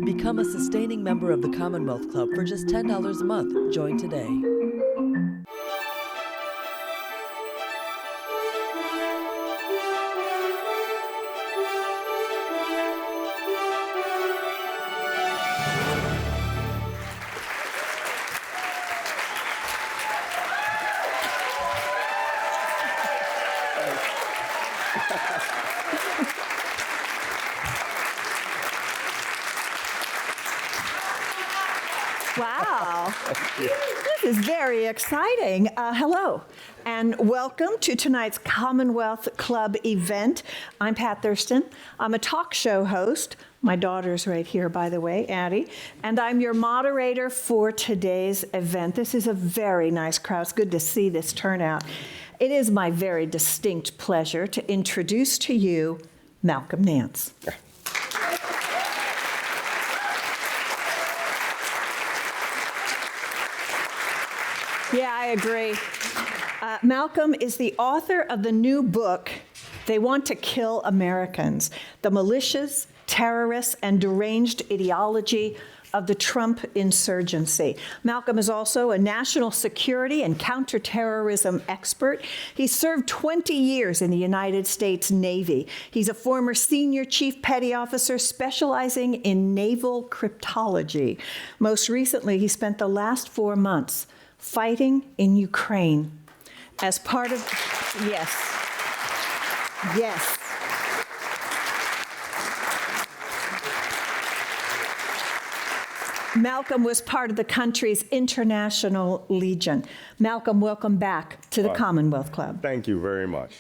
Become a sustaining member of the Commonwealth Club for just $10 a month. Join today. Wow. This is very exciting. Hello, and welcome to tonight's Commonwealth Club event. I'm Pat Thurston. I'm a talk show host. My daughter's right here, by the way, Addie. And I'm your moderator for today's event. This is a very nice crowd. It's good to see this turnout. It is my very distinct pleasure to introduce to you Malcolm Nance. Yeah, I agree. Malcolm is the author of the new book, They Want to Kill Americans, The Malicious, Terrorists, and Deranged Ideology of the Trump Insurgency. Malcolm is also a national security and counterterrorism expert. He served 20 years in the United States Navy. He's a former senior chief petty officer specializing in naval cryptology. Most recently, he spent the last 4 months fighting in Ukraine as part of, yes. Malcolm was part of the country's International Legion. Malcolm, welcome back to the Commonwealth Club. Thank you very much.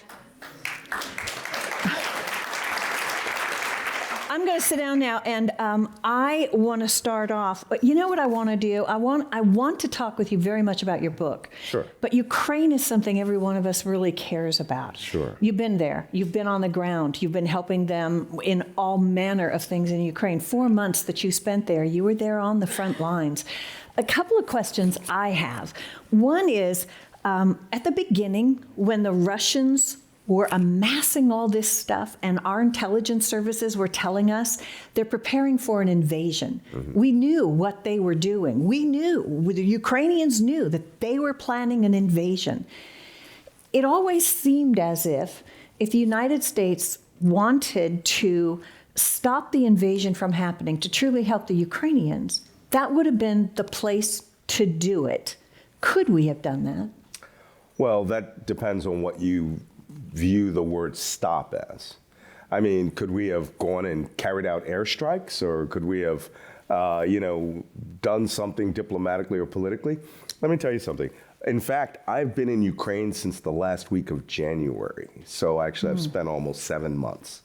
I'm going to sit down now, and I want to start off. But you know what I want to do? I want to talk with you very much about your book. Sure. But Ukraine is something every one of us really cares about. Sure. You've been there. You've been on the ground. You've been helping them in all manner of things in Ukraine. 4 months that you spent there, you were there on the front lines. A couple of questions I have. One is, at the beginning, when the Russians were amassing all this stuff, and our intelligence services were telling us they're preparing for an invasion. Mm-hmm. We knew what they were doing. We knew, the Ukrainians knew that they were planning an invasion. It always seemed as if the United States wanted to stop the invasion from happening, to truly help the Ukrainians, that would have been the place to do it. Could we have done that? Well, that depends on what you view the word stop as. I mean, could we have gone and carried out airstrikes, or could we have, done something diplomatically or politically? Let me tell you something. In fact, I've been in Ukraine since the last week of January. So actually, I've spent almost 7 months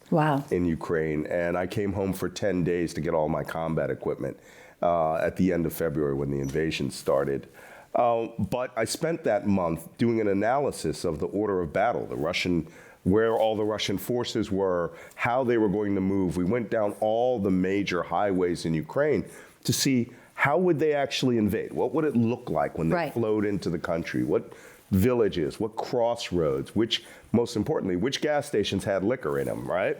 in Ukraine. And I came home for 10 days to get all my combat equipment at the end of February when the invasion started. But I spent that month doing an analysis of the order of battle, where all the Russian forces were, how they were going to move. We went down all the major highways in Ukraine to see how would they actually invade? What would it look like when they flowed into the country? What villages, what crossroads, most importantly, which gas stations had liquor in them, right?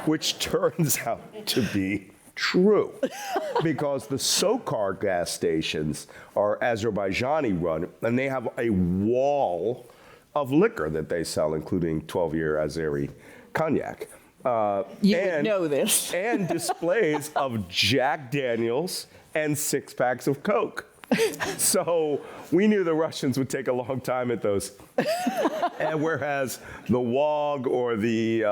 Which turns out to be true, because the SOCAR gas stations are Azerbaijani run, and they have a wall of liquor that they sell, including 12-year Azeri cognac. You would know this. And displays of Jack Daniels and 6-packs of Coke. So we knew the Russians would take a long time at those. And whereas the WOG or the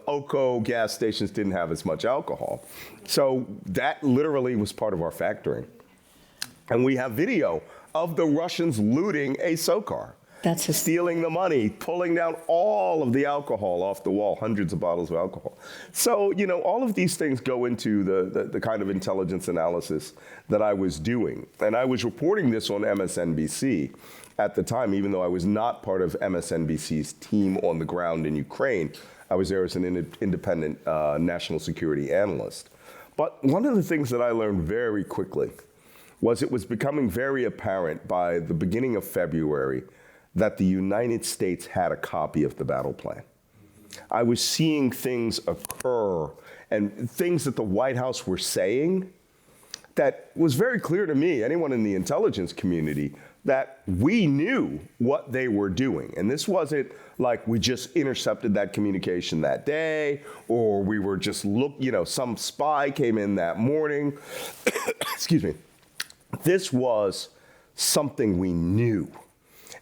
OKO gas stations didn't have as much alcohol. So that literally was part of our factoring. And we have video of the Russians looting a SOCAR. Stealing the money, pulling down all of the alcohol off the wall, hundreds of bottles of alcohol. So, all of these things go into the kind of intelligence analysis that I was doing. And I was reporting this on MSNBC at the time, even though I was not part of MSNBC's team on the ground in Ukraine. I was there as an independent national security analyst. But one of the things that I learned very quickly was it was becoming very apparent by the beginning of February that the United States had a copy of the battle plan. I was seeing things occur and things that the White House were saying that was very clear to me, anyone in the intelligence community, that we knew what they were doing. And this wasn't like we just intercepted that communication that day, or we were just some spy came in that morning. Excuse me. This was something we knew.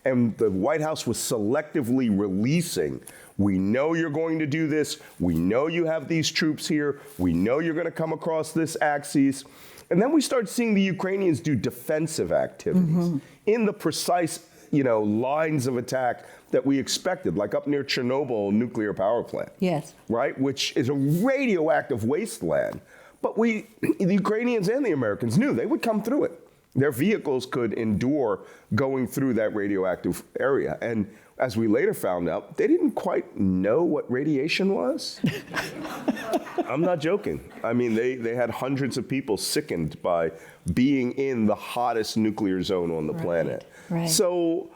And the White House was selectively releasing, we know you're going to do this, we know you have these troops here, we know you're going to come across this axis. And then we start seeing the Ukrainians do defensive activities in the precise, lines of attack that we expected, like up near Chernobyl nuclear power plant. Yes. Right, which is a radioactive wasteland. But the Ukrainians and the Americans knew they would come through it. Their vehicles could endure going through that radioactive area. And as we later found out, they didn't quite know what radiation was. I'm not joking. I mean, they had hundreds of people sickened by being in the hottest nuclear zone on the planet. Right. So,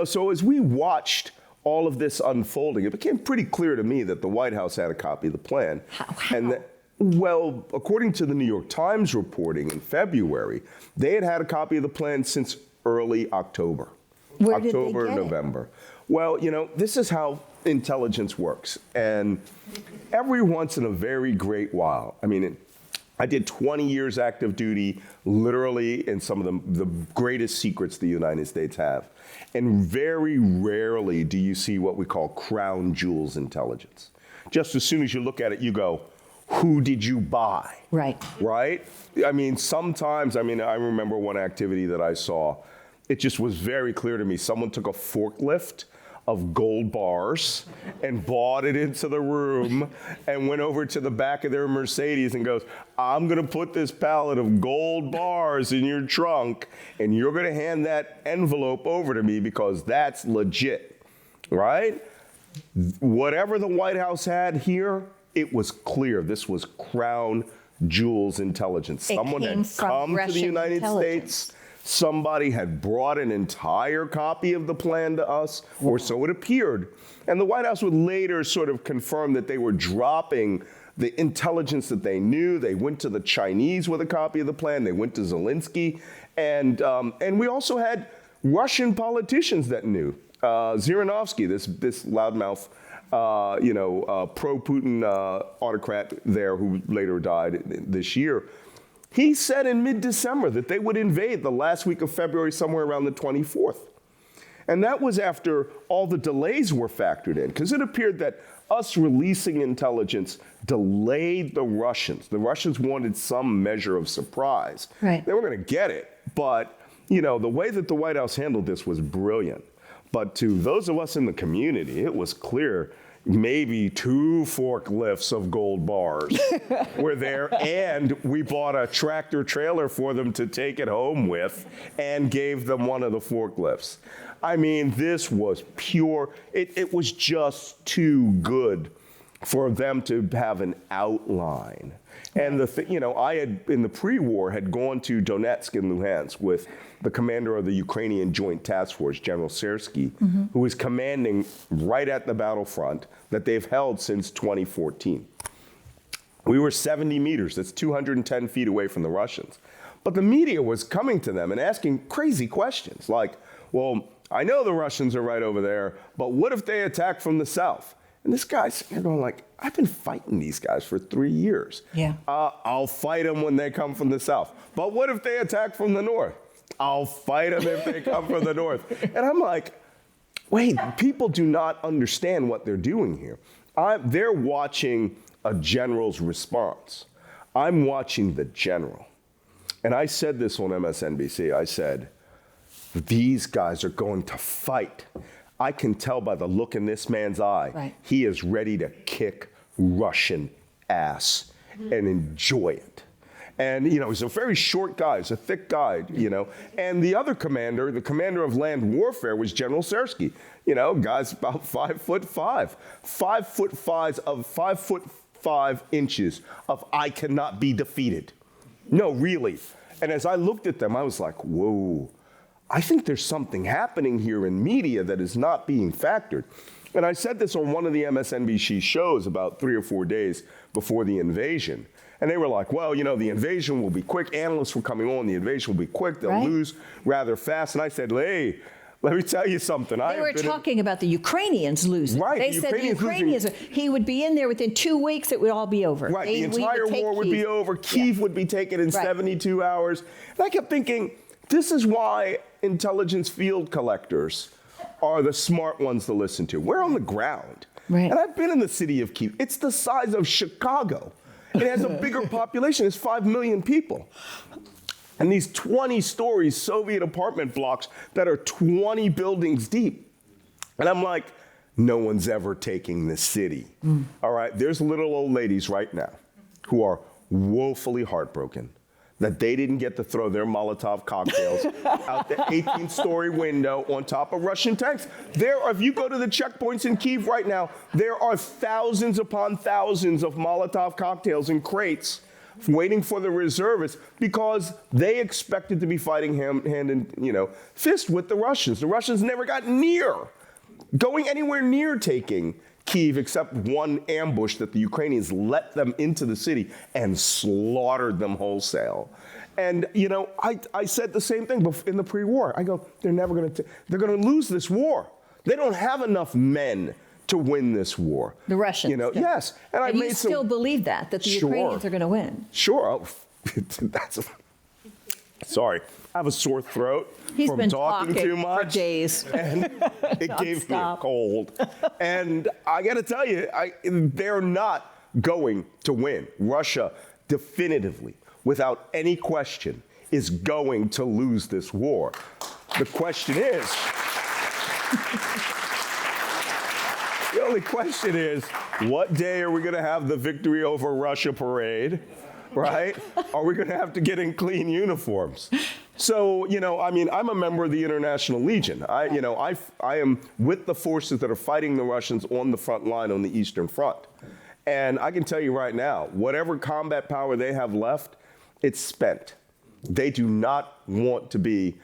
so as we watched all of this unfolding, it became pretty clear to me that the White House had a copy of the plan. How? And well, according to the New York Times reporting in February, they had a copy of the plan since early October. Where did they October, get it? November. Well, this is how intelligence works. And every once in a very great while, I did 20 years active duty, literally in some of the greatest secrets the United States have. And very rarely do you see what we call crown jewels intelligence. Just as soon as you look at it, you go, who did you buy? Right. Right? Sometimes, I remember one activity that I saw, it just was very clear to me. Someone took a forklift of gold bars and bought it into the room and went over to the back of their Mercedes and goes, I'm going to put this pallet of gold bars in your trunk and you're going to hand that envelope over to me because that's legit, right? Whatever the White House had here, it was clear this was crown jewels intelligence. Someone had come to the United States. Somebody had brought an entire copy of the plan to us, or so it appeared. And the White House would later sort of confirm that they were dropping the intelligence that they knew. They went to the Chinese with a copy of the plan. They went to Zelensky. And we also had Russian politicians that knew. Zhirinovsky, this loudmouth, pro-Putin autocrat there who later died this year, he said in mid-December that they would invade the last week of February, somewhere around the 24th. And that was after all the delays were factored in, because it appeared that us releasing intelligence delayed the Russians. The Russians wanted some measure of surprise. Right. They were going to get it, but the way that the White House handled this was brilliant. But to those of us in the community, it was clear maybe 2 forklifts of gold bars were there, and we bought a tractor trailer for them to take it home with and gave them one of the forklifts. This was pure, it was just too good for them to have an outline. And I had, in the pre-war, had gone to Donetsk and Luhansk with the commander of the Ukrainian Joint Task Force, General Sersky, who was commanding right at the battlefront that they've held since 2014. We were 70 meters, that's 210 feet away from the Russians. But the media was coming to them and asking crazy questions like, well, I know the Russians are right over there, but what if they attack from the south? And this guy's sitting here going like, I've been fighting these guys for 3 years. Yeah. I'll fight them when they come from the south. But what if they attack from the north? I'll fight them if they come from the north. And I'm like, wait, people do not understand what they're doing here. They're watching a general's response. I'm watching the general. And I said this on MSNBC. I said, these guys are going to fight. I can tell by the look in this man's eye, right. He is ready to kick Russian ass and enjoy it. And, he's a very short guy. He's a thick guy, And the other commander, the commander of land warfare, was General Sersky. Guy's about 5'5". 5'5" inches of I cannot be defeated. No, really. And as I looked at them, I was like, whoa. I think there's something happening here in media that is not being factored. And I said this on one of the MSNBC shows about 3 or 4 days before the invasion. And they were like, well, you know, the invasion will be quick. Analysts were coming on, the invasion will be quick. They'll Right. lose rather fast. And I said, hey, let me tell you something. They were talking about the Ukrainians losing. Right, They the said the Ukrainians Ukrainians, he would be in there within 2 weeks, it would all be over. Right, the We entire take war would be Kyiv. over. Kyiv would be taken in 72 hours. And I kept thinking, this is why intelligence field collectors are the smart ones to listen to. We're on the ground. Right. And I've been in the city of Kyiv. It's the size of Chicago. It has a bigger population. It's 5 million people. And these 20-story Soviet apartment blocks that are 20 buildings deep. And I'm like, no one's ever taking this city. All right, there's little old ladies right now who are woefully heartbroken that they didn't get to throw their Molotov cocktails out the 18-story window on top of Russian tanks. If you go to the checkpoints in Kyiv right now, there are thousands upon thousands of Molotov cocktails in crates waiting for the reservists because they expected to be fighting hand in fist with the Russians. The Russians never got going anywhere near taking Kyiv except one ambush that the Ukrainians let them into the city and slaughtered them wholesale. And, I said the same thing in the pre-war. I go, they're going to lose this war. They don't have enough men to win this war. The Russians. Yes. And you still believe that the Ukrainians are going to win? Sure. Sorry. I have a sore throat He's from been talking too much. for days. And it gave me a Nonstop. cold. And I got to tell you, they're not going to win. Russia definitively, without any question, is going to lose this war. The question is, the only question is, what day are we going to have the victory over Russia parade? Right? Are we going to have to get in clean uniforms? So, I'm a member of the International Legion. I am with the forces that are fighting the Russians on the front line on the Eastern Front. And I can tell you right now, whatever combat power they have left, it's spent. They do not want to be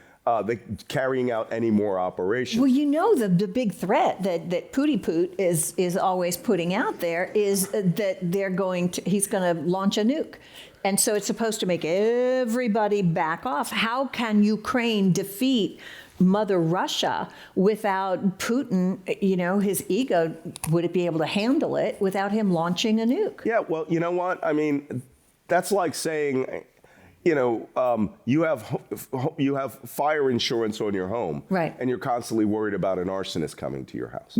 carrying out any more operations. Well, the big threat that Putiput is always putting out there is that he's going to launch a nuke. And so it's supposed to make everybody back off. How can Ukraine defeat Mother Russia without Putin, his ego, would it be able to handle it without him launching a nuke? Yeah, well, you know what? I mean, that's like saying, you have fire insurance on your home, right? And you're constantly worried about an arsonist coming to your house.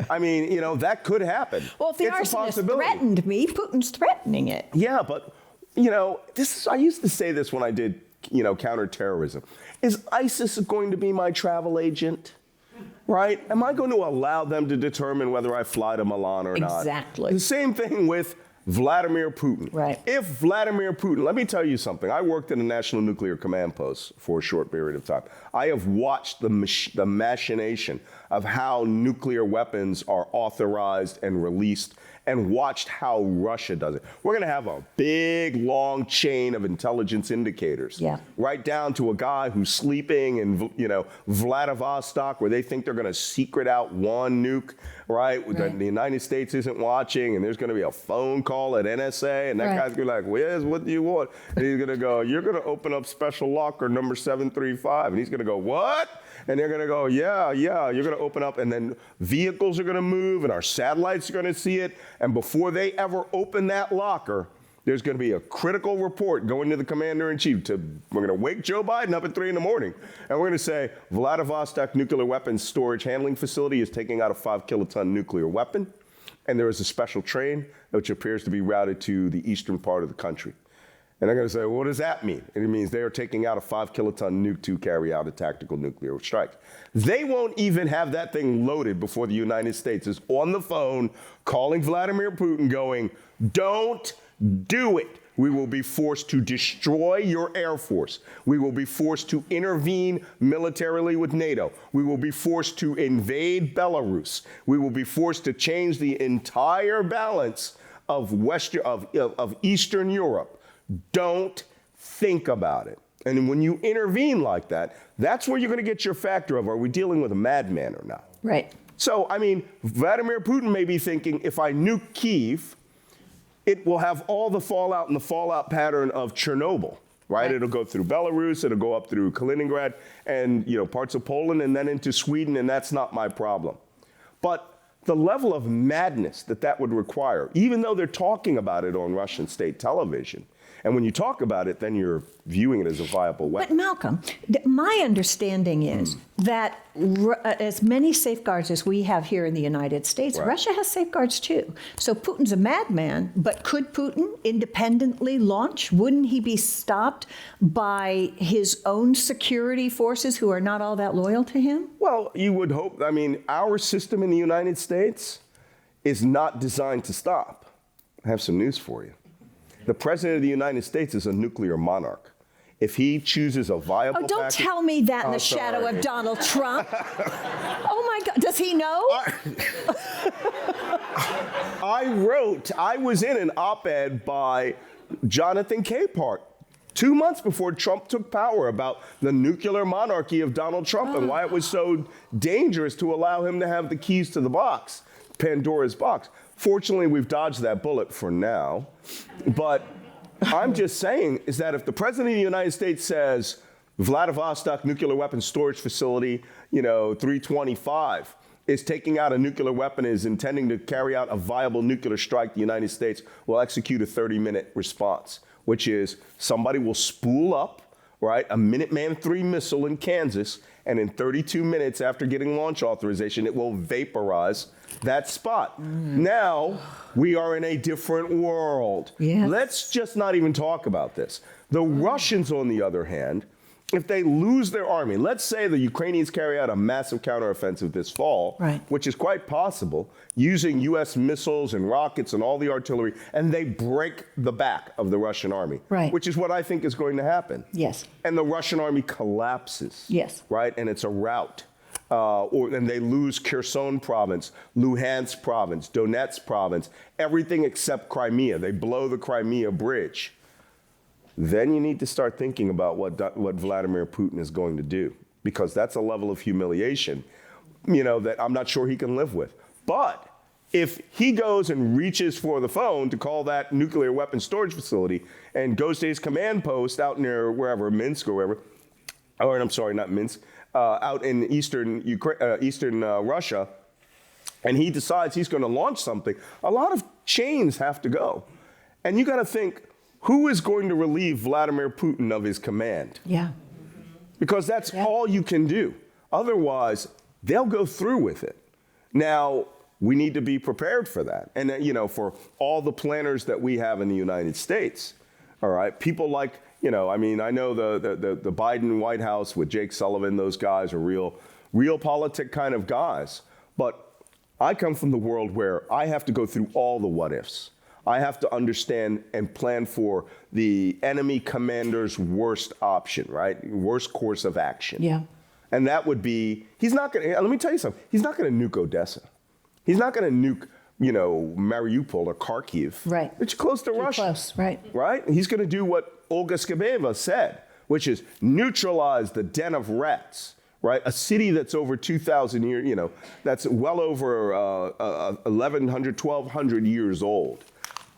I mean, that could happen. Well, if the arsonist threatened me, Putin's threatening it. Yeah, but I used to say this when I did, counterterrorism. Is ISIS going to be my travel agent? Right? Am I going to allow them to determine whether I fly to Milan or not? Exactly. The same thing with Vladimir Putin. Right. If Vladimir Putin, let me tell you something. I worked in a National Nuclear Command Post for a short period of time. I have watched the machination of how nuclear weapons are authorized and released and watched how Russia does it. We're going to have a big, long chain of intelligence indicators. Yeah. Right down to a guy who's sleeping in, Vladivostok, where they think they're going to secret out one nuke, right? That the United States isn't watching, and there's going to be a phone call at NSA, and that guy's going to be like, what do you want? And he's going to go, you're going to open up special locker number 735. And he's going to go, what? And they're going to go, yeah, you're going to open up, and then vehicles are going to move, and our satellites are going to see it. And before they ever open that locker, there's going to be a critical report going to the commander-in-chief. We're going to wake Joe Biden up at 3 in the morning, and we're going to say, Vladivostok Nuclear Weapons Storage Handling Facility is taking out a 5-kiloton nuclear weapon, and there is a special train which appears to be routed to the eastern part of the country. And they're going to say, well, what does that mean? And it means they are taking out a 5-kiloton nuke to carry out a tactical nuclear strike. They won't even have that thing loaded before the United States is on the phone calling Vladimir Putin going, don't do it. We will be forced to destroy your Air Force. We will be forced to intervene militarily with NATO. We will be forced to invade Belarus. We will be forced to change the entire balance of Eastern Europe. Don't think about it. And when you intervene like that, that's where you're going to get your factor of, are we dealing with a madman or not? Right. So, I mean, Vladimir Putin may be thinking, if I nuke Kyiv, it will have all the fallout and the fallout pattern of Chernobyl, right? It'll go through Belarus, it'll go up through Kaliningrad and, parts of Poland and then into Sweden, and that's not my problem. But the level of madness that would require, even though they're talking about it on Russian state television, and when you talk about it, then you're viewing it as a viable But weapon. Malcolm, my understanding is that as many safeguards as we have here in the United States, Right. Russia has safeguards too. So Putin's a madman, but could Putin independently launch? Wouldn't he be stopped by his own security forces who are not all that loyal to him? Well, you would hope. I mean, our system in the United States is not designed to stop. I have some news for you. The president of the United States is a nuclear monarch. If he chooses a viable Oh, don't package- tell me that in Oh, the shadow sorry. of Donald Trump. Oh my God, does he know? I was in an op-ed by Jonathan Capehart 2 months before Trump took power about the nuclear monarchy of Donald Trump and why it was so dangerous to allow him to have the keys to the box, Pandora's box. Fortunately, we've dodged that bullet for now. But I'm just saying is that if the president of the United States says Vladivostok nuclear weapons storage facility, 325, is taking out a nuclear weapon, is intending to carry out a viable nuclear strike, the United States will execute a 30-minute response, which is somebody will spool up, right, a Minuteman III missile in Kansas, and in 32 minutes after getting launch authorization, it will vaporize that spot. Now, we are in a different world. Yes. Let's just not even talk about this. The Russians, on the other hand, if they lose their army, let's say the Ukrainians carry out a massive counteroffensive this fall, Right. which is quite possible, using U.S. missiles and rockets and all the artillery, and they break the back of the Russian army, Right. which is what I think is going to happen. Yes. And the Russian army collapses. Yes. Right? And it's a rout. And they lose Kherson province, Luhansk province, Donetsk province, everything except Crimea. They blow the Crimea bridge. Then you need to start thinking about what Vladimir Putin is going to do, because that's a level of humiliation, that I'm not sure he can live with. But if he goes and reaches for the phone to call that nuclear weapons storage facility and goes to his command post out near wherever, Minsk or wherever, or I'm sorry, not Minsk, out in eastern Russia, and he decides he's going to launch something, a lot of chains have to go. And you got to think, who is going to relieve Vladimir Putin of his command? Yeah. Because that's all you can do. Otherwise, they'll go through with it. Now, we need to be prepared for that. And, for all the planners that we have in the United States, all right, people like, I know the Biden White House with Jake Sullivan, those guys are real politic kind of guys. But I come from the world where I have to go through all the what ifs. I have to understand and plan for the enemy commander's worst option, right? Worst course of action. Yeah. And that would be, he's not going to, let me tell you something, he's not going to nuke Odessa. He's not going to nuke, Mariupol or Kharkiv. Right. It's close to Russia. Close, right. Right? He's going to do what Olga Skabeva said, which is neutralize the den of rats. Right, a city that's over 2,000 years, that's well over 1,100, 1,200 years old.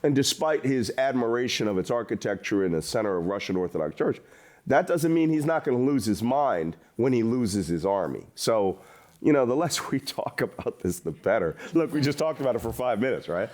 And despite his admiration of its architecture in the center of Russian Orthodox Church, that doesn't mean he's not going to lose his mind when he loses his army. So, the less we talk about this, the better. Look, we just talked about it for 5 minutes, right?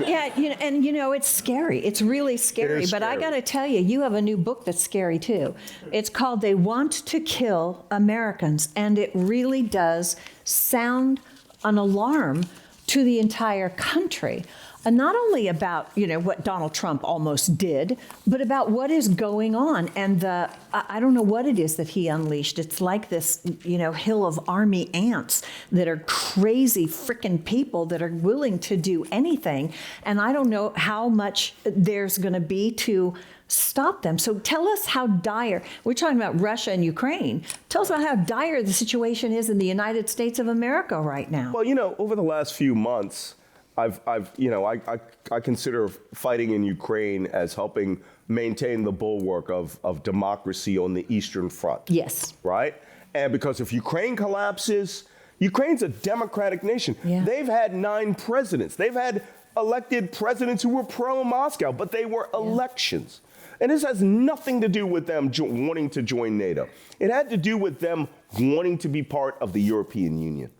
Yeah, it's scary. It's really scary. is But I scary. got to tell you, you have a new book that's scary too. It's called They Want to Kill Americans. And it really does sound an alarm to the entire country. And not only about, what Donald Trump almost did, but about what is going on. And I don't know what it is that he unleashed. It's like this, hill of army ants that are crazy frickin' people that are willing to do anything. And I don't know how much there's going to be to stop them. So tell us how dire, we're talking about Russia and Ukraine. Tell us about how dire the situation is in the United States of America right now. Well, over the last few months, I consider fighting in Ukraine as helping maintain the bulwark of democracy on the Eastern Front. Yes. Right? And because if Ukraine collapses, Ukraine's a democratic nation. Yeah. They've had 9 presidents. They've had elected presidents who were pro-Moscow, but they were elections. And this has nothing to do with them wanting to join NATO. It had to do with them wanting to be part of the European Union.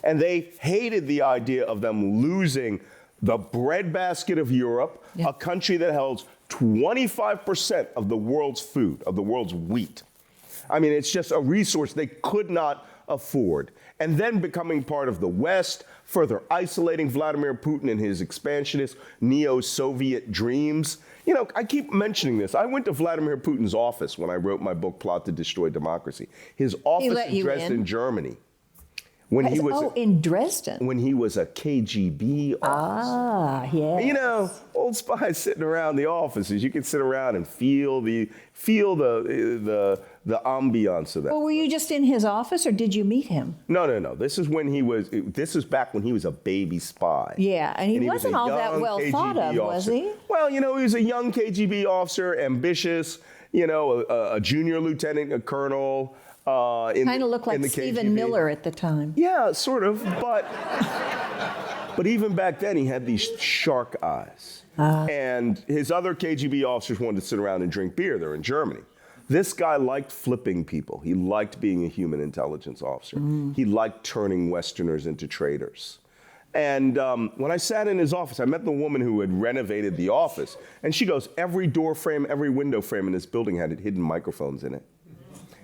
And they hated the idea of them losing the breadbasket of Europe, a country that holds 25% of the world's food, of the world's wheat. I mean, it's just a resource they could not afford. And then becoming part of the West, further isolating Vladimir Putin and his expansionist neo-Soviet dreams. You know, I keep mentioning this. I went to Vladimir Putin's office when I wrote my book, Plot to Destroy Democracy. His office let in you Dresden, in? Germany. When he was in Dresden. when he was a KGB officer. Ah, yeah. You know, old spies sitting around the offices. You can sit around and feel the ambiance of that. Well, were you just in his office, or did you meet him? No. This is back when he was a baby spy. Yeah, and he was wasn't a all that young well thought of, KGB was officer. he? Well, you know, he was a young KGB officer, ambitious. You know, a junior lieutenant, a colonel. Kind of looked in like the Stephen KGB. Miller at the time. Yeah, sort of, but even back then he had these shark eyes. And his other KGB officers wanted to sit around and drink beer. They're in Germany. This guy liked flipping people. He liked being a human intelligence officer. He liked turning Westerners into traitors. And when I sat in his office, I met the woman who had renovated the office. And she goes, every door frame, every window frame in this building had hidden microphones in it.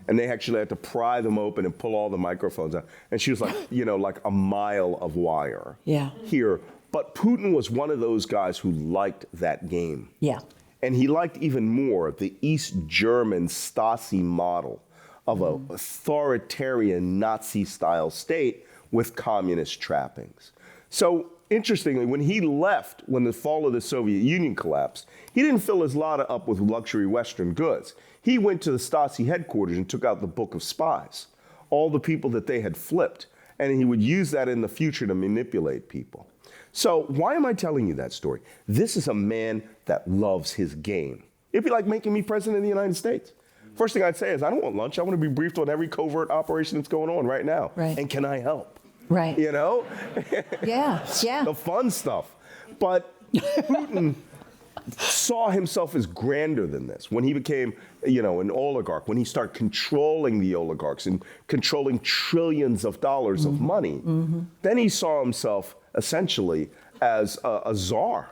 And they actually had to pry them open and pull all the microphones out. And she was like, you know, like a mile of wire here. But Putin was one of those guys who liked that game. Yeah. And he liked even more the East German Stasi model of an authoritarian Nazi-style state with communist trappings. So interestingly, when he left, when the fall of the Soviet Union collapsed, he didn't fill his larder up with luxury Western goods. He went to the Stasi headquarters and took out the book of spies, all the people that they had flipped, and he would use that in the future to manipulate people. So why am I telling you that story? This is a man that loves his game. It'd be like making me president of the United States. First thing I'd say is, I don't want lunch. I want to be briefed on every covert operation that's going on right now. Right. And can I help? Right. You know? Yeah. The fun stuff. But Putin saw himself as grander than this. When he became, you know, an oligarch, when he started controlling the oligarchs and controlling trillions of dollars of money, then he saw himself essentially as a czar.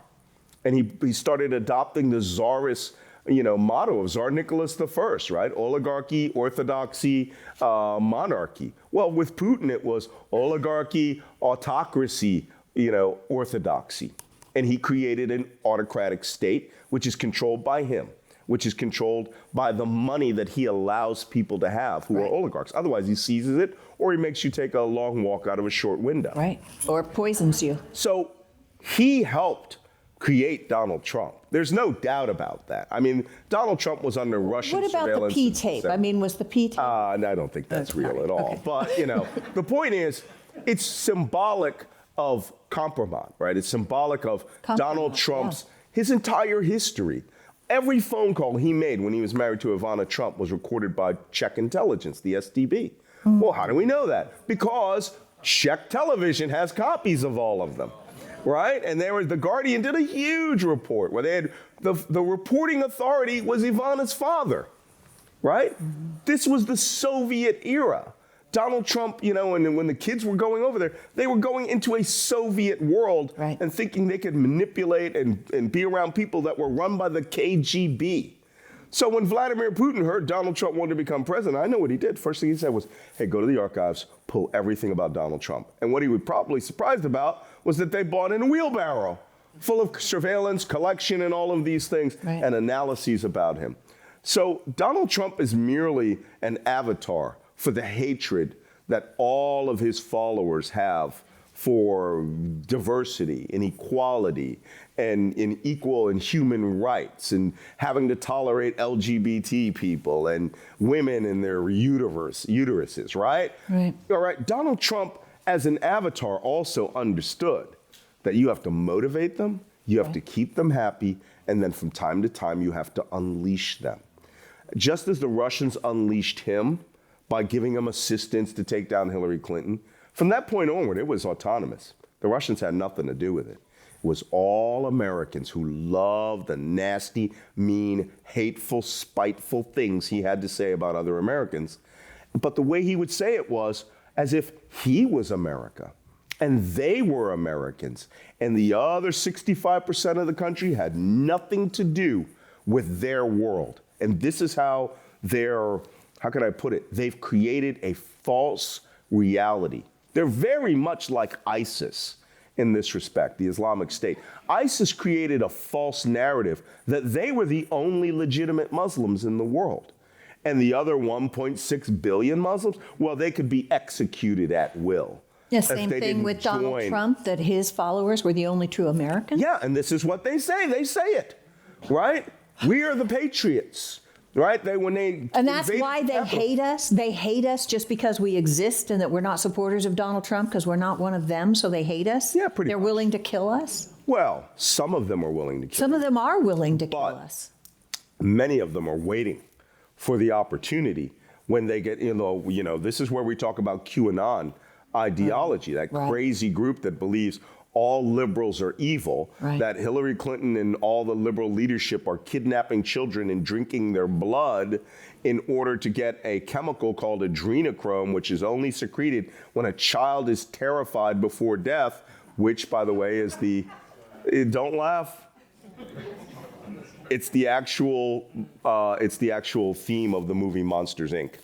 And he started adopting the czarist, you know, motto of Tsar Nicholas I, right? Oligarchy, orthodoxy, monarchy. Well, with Putin, it was oligarchy, autocracy, you know, orthodoxy. And he created an autocratic state, which is controlled by him, which is controlled by the money that he allows people to have who are oligarchs. Otherwise, he seizes it, or he makes you take a long walk out of a short window. Right. Or poisons you. So he helped create Donald Trump. There's no doubt about that. I mean, Donald Trump was under Russian What about the surveillance. P tape? I mean, was the P tape? I don't think that's real sorry. at all. Okay. But, you know, the point is, it's symbolic of compromise, right? It's symbolic of Donald Trump's, his entire history. Every phone call he made when he was married to Ivana Trump was recorded by Czech intelligence, the STB. Well, how do we know that? Because Czech television has copies of all of them, right? And the Guardian did a huge report where they had, the reporting authority was Ivana's father, right? This was the Soviet era. Donald Trump, you know, and when the kids were going over there, they were going into a Soviet world and thinking they could manipulate and be around people that were run by the KGB. So when Vladimir Putin heard Donald Trump wanted to become president, I know what he did. First thing he said was, hey, go to the archives, pull everything about Donald Trump. And what he was probably surprised about was that they bought in a wheelbarrow full of surveillance, collection, and all of these things, and analyses about him. So Donald Trump is merely an avatar for the hatred that all of his followers have for diversity and equality and in equal and human rights and having to tolerate LGBT people and women in their uteruses, right? Right. All right. Donald Trump, as an avatar, also understood that you have to motivate them, you have to keep them happy, and then from time to time you have to unleash them. Just as the Russians unleashed him by giving him assistance to take down Hillary Clinton, From that point onward, it was autonomous. The Russians had nothing to do with it. It was all Americans who loved the nasty, mean, hateful, spiteful things he had to say about other Americans. But the way he would say it was as if he was America and they were Americans, and the other 65% of the country had nothing to do with their world. And this is how how can I put it? They've created a false reality. They're very much like ISIS in this respect, the Islamic State. ISIS created a false narrative that they were the only legitimate Muslims in the world. And the other 1.6 billion Muslims, well, they could be executed at will. Yeah, if same they thing didn't with Donald join. Trump, that his followers were the only true Americans. Yeah, and this is what they say. They say it, right? We are the patriots, right? And that's why they hate us. They hate us just because we exist and that we're not supporters of Donald Trump because we're not one of them, so they hate us? Yeah, pretty They're much. willing to kill us? Well, some of them are willing to kill. Some of them are willing to kill But- us. Many of them are waiting for the opportunity when they get, this is where we talk about QAnon ideology, that Right. crazy group that believes all liberals are evil, Right. that Hillary Clinton and all the liberal leadership are kidnapping children and drinking their blood in order to get a chemical called adrenochrome, which is only secreted when a child is terrified before death, which, by the way, is don't laugh. It's the actual theme of the movie Monsters, Inc.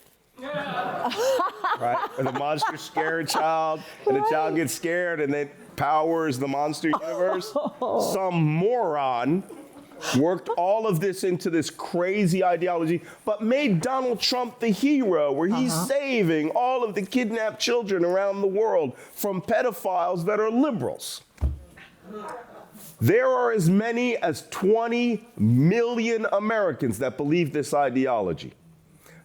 Right? And the monster scare a child, and the child gets scared, and it powers the monster universe. Some moron worked all of this into this crazy ideology, but made Donald Trump the hero, where he's saving all of the kidnapped children around the world from pedophiles that are liberals. There are as many as 20 million Americans that believe this ideology.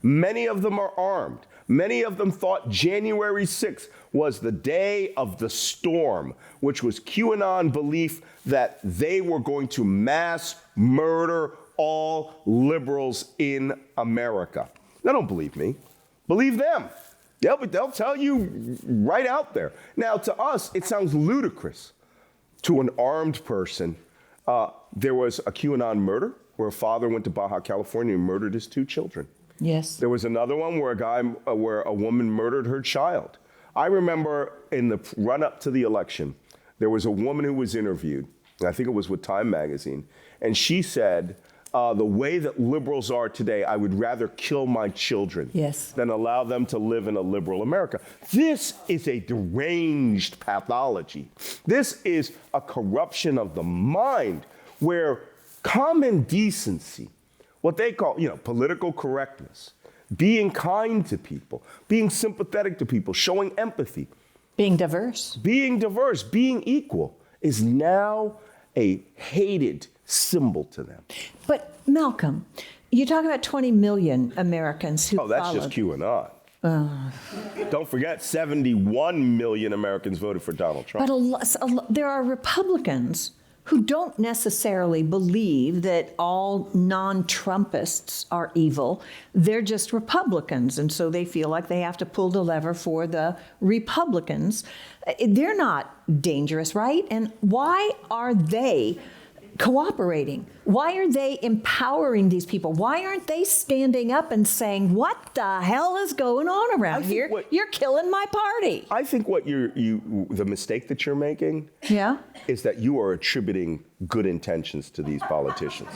Many of them are armed. Many of them thought January 6th was the day of the storm, which was QAnon belief that they were going to mass murder all liberals in America. They don't believe me. Believe them. They'll tell you right out there. Now, to us, it sounds ludicrous. To an armed person, there was a QAnon murder where a father went to Baja California and murdered his 2 children. Yes. There was another one where a woman murdered her child. I remember in the run-up to the election, there was a woman who was interviewed, and I think it was with Time magazine, and she said, the way that liberals are today, I would rather kill my children Yes. than allow them to live in a liberal America. This is a deranged pathology. This is a corruption of the mind where common decency, what they call, political correctness, being kind to people, being sympathetic to people, showing empathy, Being diverse. being equal, is now a hated symbol to them. But Malcolm, you talk about 20 million Americans who Oh, that's followed. just QAnon. Don't forget, 71 million Americans voted for Donald Trump. But there are Republicans who don't necessarily believe that all non-Trumpists are evil. They're just Republicans, and so they feel like they have to pull the lever for the Republicans. They're not dangerous, right? And why are they cooperating? Why are they empowering these people? Why aren't they standing up and saying, what the hell is going on around here? You're killing my party. I think what the mistake that you're making Yeah? is that you are attributing good intentions to these politicians.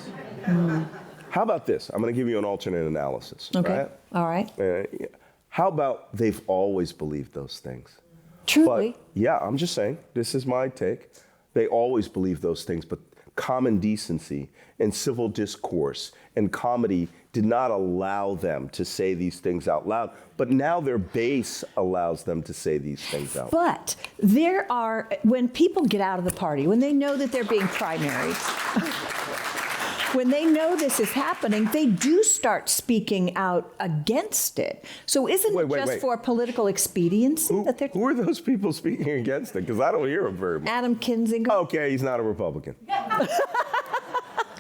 How about this? I'm going to give you an alternate analysis. Okay. Right? All right. How about they've always believed those things? Truly. But, yeah, I'm just saying, this is my take. They always believe those things, but common decency and civil discourse and comedy did not allow them to say these things out loud. But now their base allows them to say these things out loud. But there are, when people get out of the party, when they know that they're being primaried, when they know this is happening, they do start speaking out against it. So isn't it just for political expediency that they're... Who are those people speaking against it? Because I don't hear them very much. Adam Kinzinger. Okay, he's not a Republican.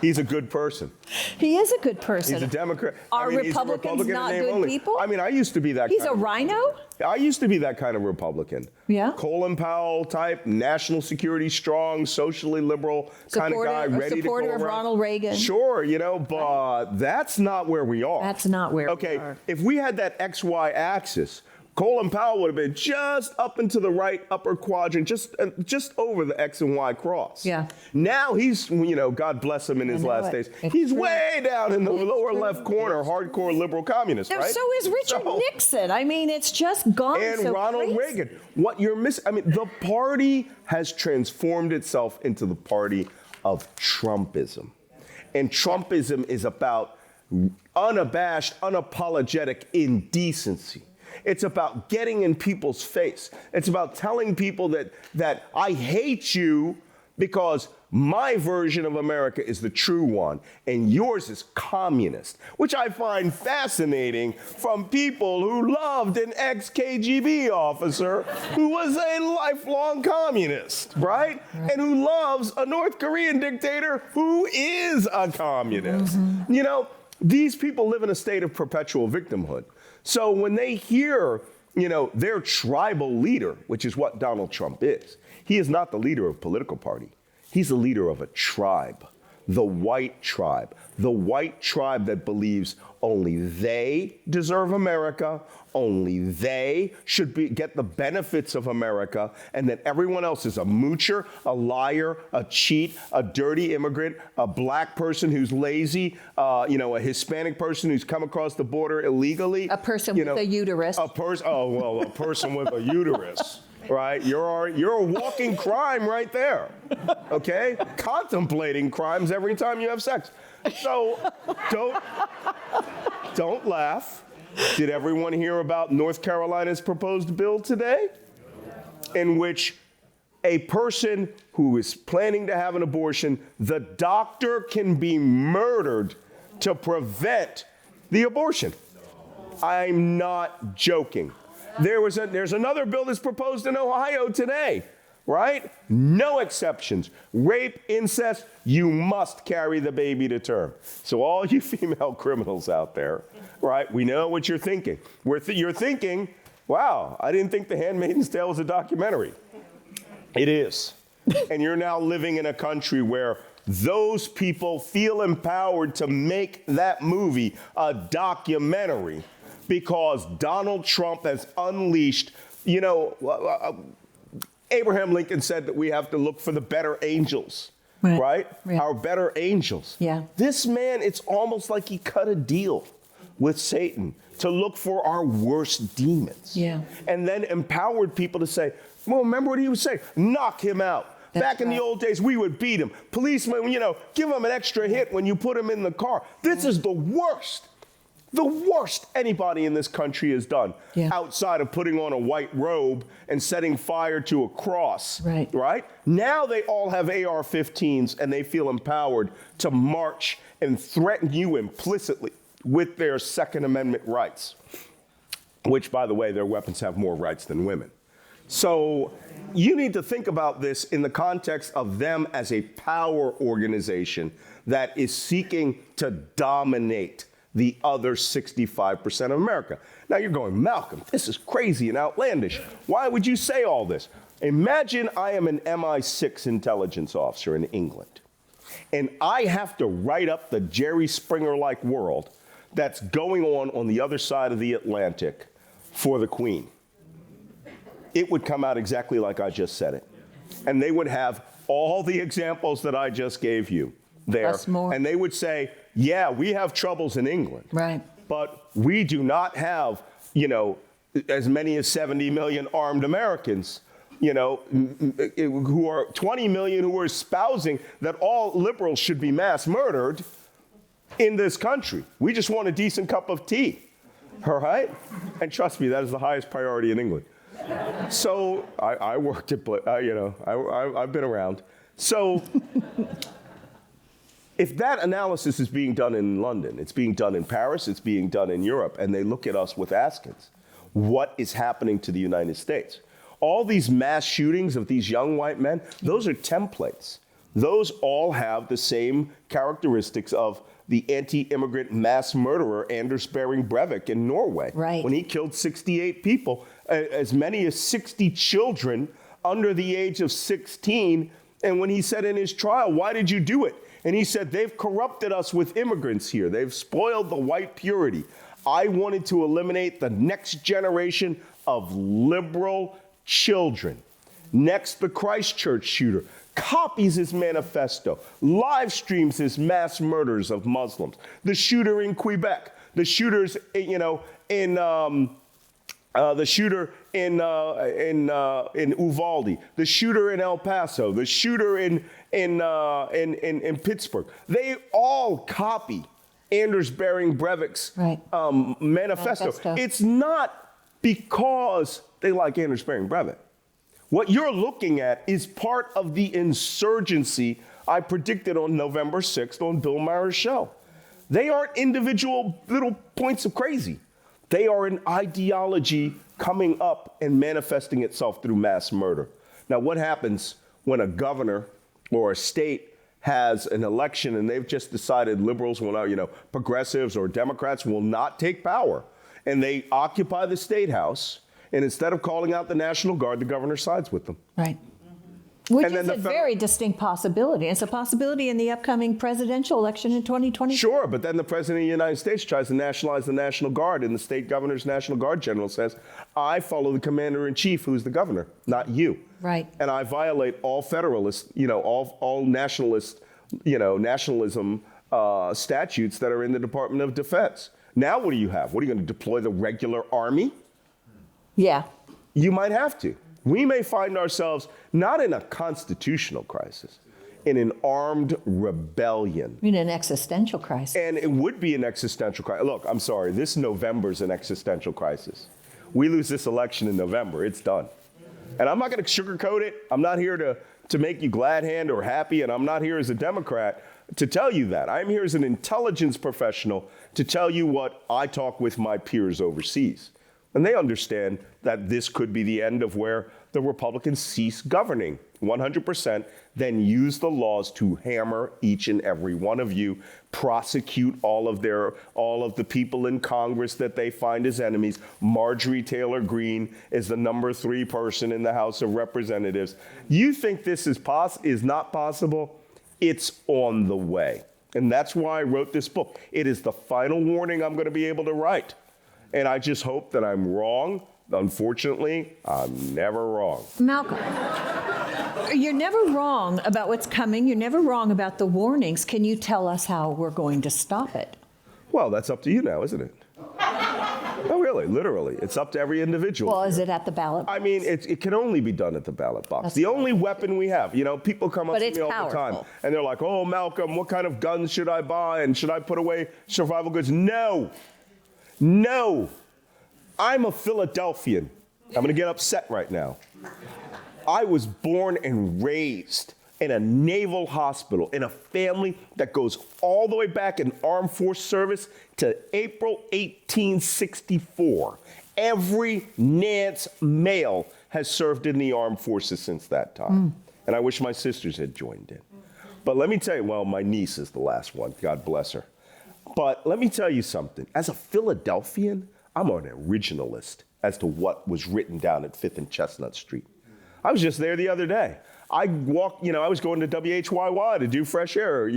He's a good person. He is a good person. He's a Democrat. Are he's a Republicans Republican in not name good only. people? I mean, I used to be that He's kind a of rhino? I used to be that kind of Republican. Yeah? Colin Powell type, national security strong, socially liberal kind of guy, ready to go Supporter of around. Ronald Reagan. Sure, but that's not where we are. That's not where Okay, we are. if we had that XY axis, Colin Powell would have been just up and to the right upper quadrant, just over the X and Y cross. Yeah. Now he's, God bless him in his know last it. days. It's He's true. way down in the lower true. left corner, hardcore liberal communist, right? So is Richard So- Nixon. I mean, it's just gone and so Ronald crazy. Reagan. What you're missing, I mean, the party has transformed itself into the party of Trumpism. And Trumpism is about unabashed, unapologetic indecency. It's about getting in people's face. It's about telling people that I hate you because my version of America is the true one and yours is communist, which I find fascinating from people who loved an ex-KGB officer who was a lifelong communist, right? And who loves a North Korean dictator who is a communist. These people live in a state of perpetual victimhood. So when they hear, their tribal leader, which is what Donald Trump is, he is not the leader of a political party. He's the leader of a tribe, the white tribe that believes only they deserve America, only they should get the benefits of America, and that everyone else is a moocher, a liar, a cheat, a dirty immigrant, a black person who's lazy, a Hispanic person who's come across the border illegally. A person with a uterus. A person with a uterus. Right, you're a walking crime right there, okay? Contemplating crimes every time you have sex. So don't laugh. Did everyone hear about North Carolina's proposed bill today? In which a person who is planning to have an abortion, the doctor can be murdered to prevent the abortion. I'm not joking. There's another bill that's proposed in Ohio today, right? No exceptions. Rape, incest, you must carry the baby to term. So all you female criminals out there, right, we know what you're thinking. You're thinking, wow, I didn't think The Handmaid's Tale was a documentary. It is. And you're now living in a country where those people feel empowered to make that movie a documentary because Donald Trump has unleashed, Abraham Lincoln said that we have to look for the better angels, right? Our better angels. Yeah. This man, it's almost like he cut a deal with Satan to look for our worst demons. Yeah. And then empowered people to say, well, remember what he was saying? Knock him out. Back in the old days, we would beat him. Policemen, give him an extra hit when you put him in the car. This is the worst anybody in this country has done outside of putting on a white robe and setting fire to a cross. Right? Now they all have AR-15s and they feel empowered to march and threaten you implicitly with their Second Amendment rights, which, by the way, their weapons have more rights than women. So you need to think about this in the context of them as a power organization that is seeking to dominate the other 65% of America. Now you're going, Malcolm, this is crazy and outlandish. Why would you say all this? Imagine I am an MI6 intelligence officer in England, and I have to write up the Jerry Springer-like world that's going on the other side of the Atlantic for the Queen. It would come out exactly like I just said it. And they would have all the examples that I just gave you there. Plus more. And they would say, yeah, we have troubles in England. Right. But we do not have, as many as 70 million armed Americans, who are 20 million who are espousing that all liberals should be mass murdered in this country. We just want a decent cup of tea. All right? And trust me, that is the highest priority in England. So I worked at, I've been around. So if that analysis is being done in London, it's being done in Paris, it's being done in Europe, and they look at us with askance, what is happening to the United States? All these mass shootings of these young white men, those are templates. those all have the same characteristics of the anti-immigrant mass murderer Anders Behring Breivik in Norway. Right. When he killed 68 people, as many as 60 children under the age of 16. And when he said in his trial, why did you do it? And he said, they've corrupted us with immigrants here. They've spoiled the white purity. I wanted to eliminate the next generation of liberal children. Next, the Christchurch shooter copies his manifesto, live streams his mass murders of Muslims. The shooter in Quebec, the shooters, the shooter in Uvalde, the shooter in El Paso, the shooter in Pittsburgh. They all copy Anders Behring Breivik's manifesto. It's not because they like Anders Behring Breivik. What you're looking at is part of the insurgency I predicted on November 6th on Bill Maher's show. They aren't individual little points of crazy. They are an ideology coming up and manifesting itself through mass murder. Now, what happens when a governor or a state has an election and they've just decided liberals will not, progressives or Democrats will not take power, and they occupy the state house, and instead of calling out the National Guard, the governor sides with them. Right. Which And is then a very distinct possibility. It's a possibility in the upcoming presidential election in 2020. Sure, but then the president of the United States tries to nationalize the National Guard, and the state governor's National Guard general says, I follow the commander-in-chief, who's the governor, not you. Right. And I violate all federalist, all nationalist, nationalism statutes that are in the Department of Defense. Now what do you have? What are you going to deploy the regular army? Yeah. You might have to. We may find ourselves not in a constitutional crisis, in an armed rebellion. In an existential crisis. And it would be an existential crisis. Look, I'm sorry, this November's an existential crisis. We lose this election in November, it's done. And I'm not going to sugarcoat it. I'm not here to make you glad hand or happy, and I'm not here as a Democrat to tell you that. I'm here as an intelligence professional to tell you what I talk with my peers overseas. And they understand that this could be the end of where the Republicans cease governing 100%, then use the laws to hammer each and every one of you, prosecute all of the people in Congress that they find as enemies. Marjorie Taylor Greene is the number 3 person in the House of Representatives. You think this is not possible? It's on the way. And that's why I wrote this book. It is the final warning I'm going to be able to write. And I just hope that I'm wrong. Unfortunately, I'm never wrong. Malcolm, you're never wrong about what's coming. You're never wrong about the warnings. Can you tell us how we're going to stop it? Well, that's up to you now, isn't it? No, really, literally. It's up to every individual. Well, is it at the ballot box? I mean, it can only be done at the ballot box. The only weapon we have, people come up to me all the time, and they're like, oh, Malcolm, what kind of guns should I buy? And should I put away survival goods? No. I'm a Philadelphian. I'm going to get upset right now. I was born and raised in a naval hospital, in a family that goes all the way back in armed force service to April 1864. Every Nance male has served in the armed forces since that time. And I wish my sisters had joined in. But let me tell you, well, my niece is the last one. God bless her. But let me tell you something. As a Philadelphian, I'm an originalist as to what was written down at 5th and Chestnut Street. I was just there the other day. I walked, I was going to WHYY to do fresh air,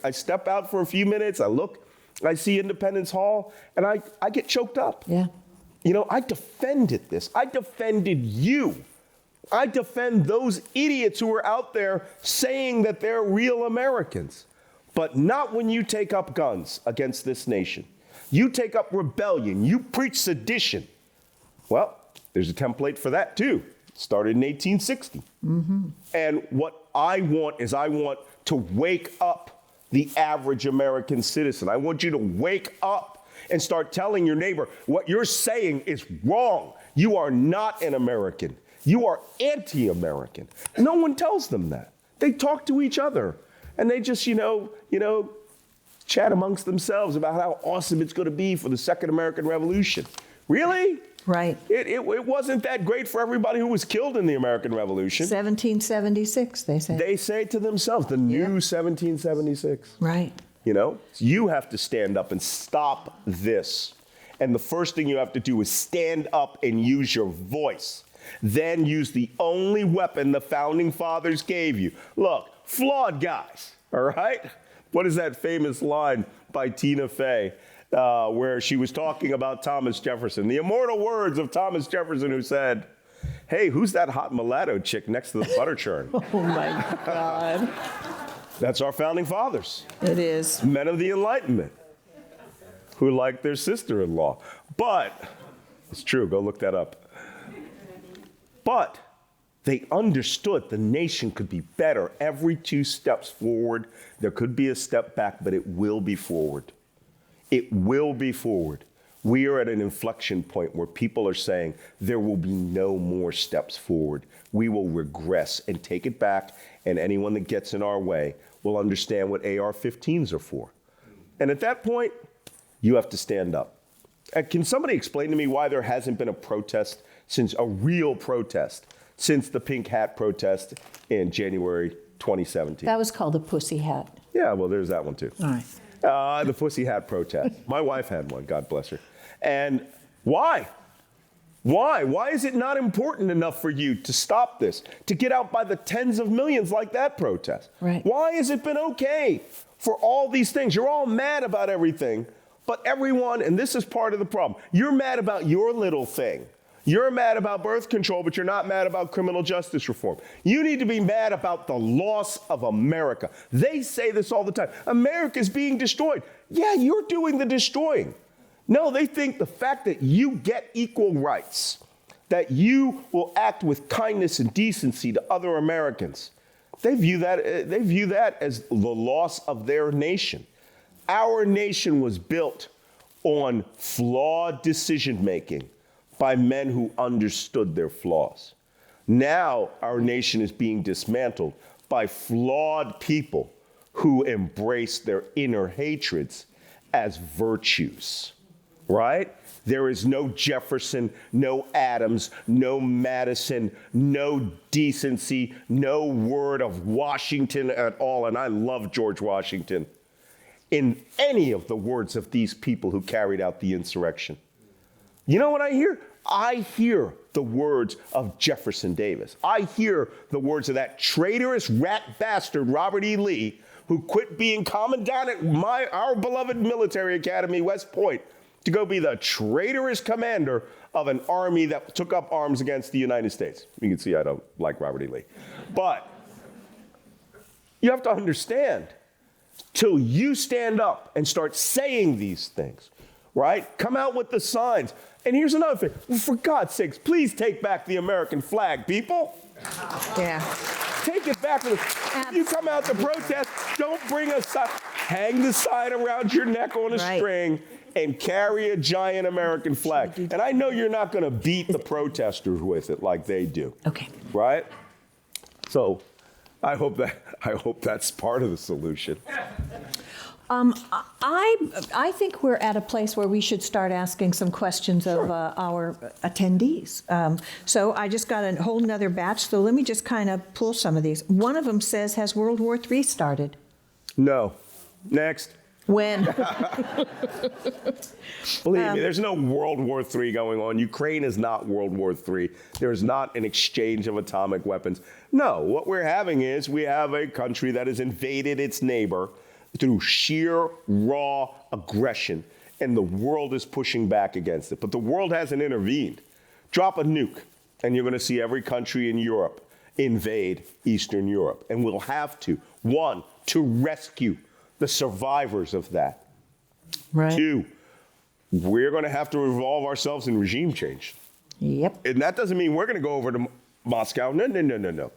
I step out for a few minutes, I look, I see Independence Hall, and I get choked up. Yeah. I defended this. I defended you. I defend those idiots who are out there saying that they're real Americans. But not when you take up guns against this nation. You take up rebellion. You preach sedition. Well, there's a template for that too. It started in 1860. And what I want to wake up the average American citizen. I want you to wake up and start telling your neighbor what you're saying is wrong. You are not an American. You are anti-American. No one tells them that. They talk to each other. And they just, chat amongst themselves about how awesome it's going to be for the Second American Revolution. Really? Right. It wasn't that great for everybody who was killed in the American Revolution. 1776, they say. They say to themselves, the new 1776. Right. You know, you have to stand up and stop this. And the first thing you have to do is stand up and use your voice. Then use the only weapon the founding fathers gave you. Look, flawed guys, all right? What is that famous line by Tina Fey where she was talking about Thomas Jefferson? The immortal words of Thomas Jefferson, who said, "Hey, who's that hot mulatto chick next to the butter churn?" Oh, my God. That's our founding fathers. It is. Men of the Enlightenment who liked their sister-in-law. But, it's true, go look that up. But they understood the nation could be better. Every 2 steps forward, there could be a step back, but it will be forward. It will be forward. We are at an inflection point where people are saying there will be no more steps forward. We will regress and take it back, and anyone that gets in our way will understand what AR-15s are for. And at that point, you have to stand up. Can somebody explain to me why there hasn't been a protest since a real protest since the pink hat protest in January 2017? That was called a pussy hat. Yeah, well, there's that one too. All right. The pussy hat protest. My wife had one, God bless her. And why? Why? Why is it not important enough for you to stop this, to get out by the tens of millions like that protest? Right. Why has it been okay for all these things? You're all mad about everything, but everyone, and this is part of the problem, you're mad about your little thing. You're mad about birth control, but you're not mad about criminal justice reform. You need to be mad about the loss of America. They say this all the time. America's being destroyed. Yeah, you're doing the destroying. No, they think the fact that you get equal rights, that you will act with kindness and decency to other Americans, they view that as the loss of their nation. Our nation was built on flawed decision-making by men who understood their flaws. Now our nation is being dismantled by flawed people who embrace their inner hatreds as virtues, right? There is no Jefferson, no Adams, no Madison, no decency, no word of Washington at all, and I love George Washington, in any of the words of these people who carried out the insurrection. You know what I hear? I hear the words of Jefferson Davis. I hear the words of that traitorous rat bastard, Robert E. Lee, who quit being commandant at our beloved military academy, West Point, to go be the traitorous commander of an army that took up arms against the United States. You can see I don't like Robert E. Lee. But you have to understand, till you stand up and start saying these things, right? Come out with the signs. And here's another thing. Well, for God's sakes, please take back the American flag, people. Yeah. Take it back. If you come out to protest, don't bring a sign. Hang the sign around your neck on a string and carry a giant American flag. And I know you're not going to beat the protesters with it like they do. Okay. Right? So I hope that's part of the solution. I think we're at a place where we should start asking some questions of our attendees. So I just got a whole nother batch, so let me just kind of pull some of these. One of them says, has World War III started? No. Next. When? Believe me, there's no World War III going on. Ukraine is not World War III. There's not an exchange of atomic weapons. No, what we're having is we have a country that has invaded its neighbor through sheer, raw aggression, and the world is pushing back against it. But the world hasn't intervened. Drop a nuke, and you're going to see every country in Europe invade Eastern Europe. And we'll have to, 1, to rescue the survivors of that. Right. 2, we're going to have to involve ourselves in regime change. Yep. And that doesn't mean we're going to go over to Moscow. No.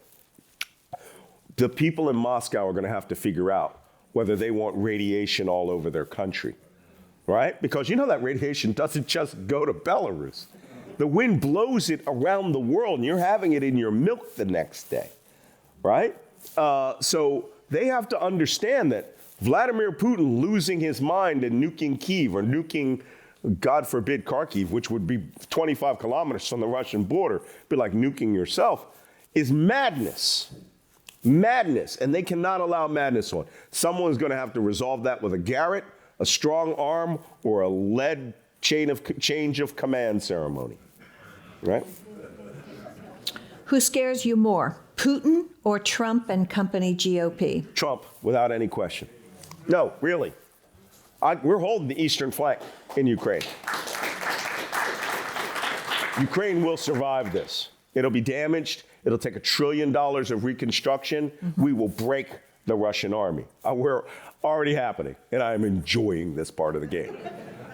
The people in Moscow are going to have to figure out whether they want radiation all over their country, right? Because you know that radiation doesn't just go to Belarus. The wind blows it around the world, and you're having it in your milk the next day, right? So they have to understand that Vladimir Putin losing his mind and nuking Kyiv or nuking God forbid, Kharkiv, which would be 25 kilometers from the Russian border, be like nuking yourself, is madness. Madness. And they cannot allow madness on. Someone's going to have to resolve that with a Garrett, a strong arm, or a lead change of command ceremony. Right? Who scares you more, Putin or Trump and company GOP? Trump, without any question. No, really. We're holding the eastern flank in Ukraine. Ukraine will survive this. It'll be damaged. It'll take $1 trillion of reconstruction. We will break the Russian army. We're already happening, and I'm enjoying this part of the game.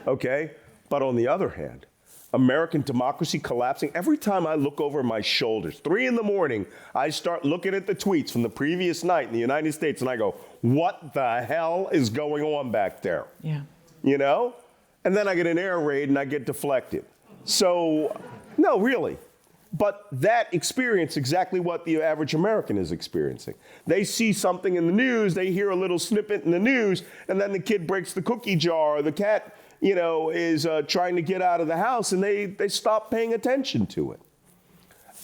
Okay? But on the other hand, American democracy collapsing. Every time I look over my shoulders, 3 a.m, I start looking at the tweets from the previous night in the United States, and I go, what the hell is going on back there? Yeah. You know? And then I get an air raid and I get deflected. So, no, really. But that experience, exactly what the average American is experiencing. They see something in the news, they hear a little snippet in the news, and then the kid breaks the cookie jar, or the cat, is trying to get out of the house, and they stop paying attention to it.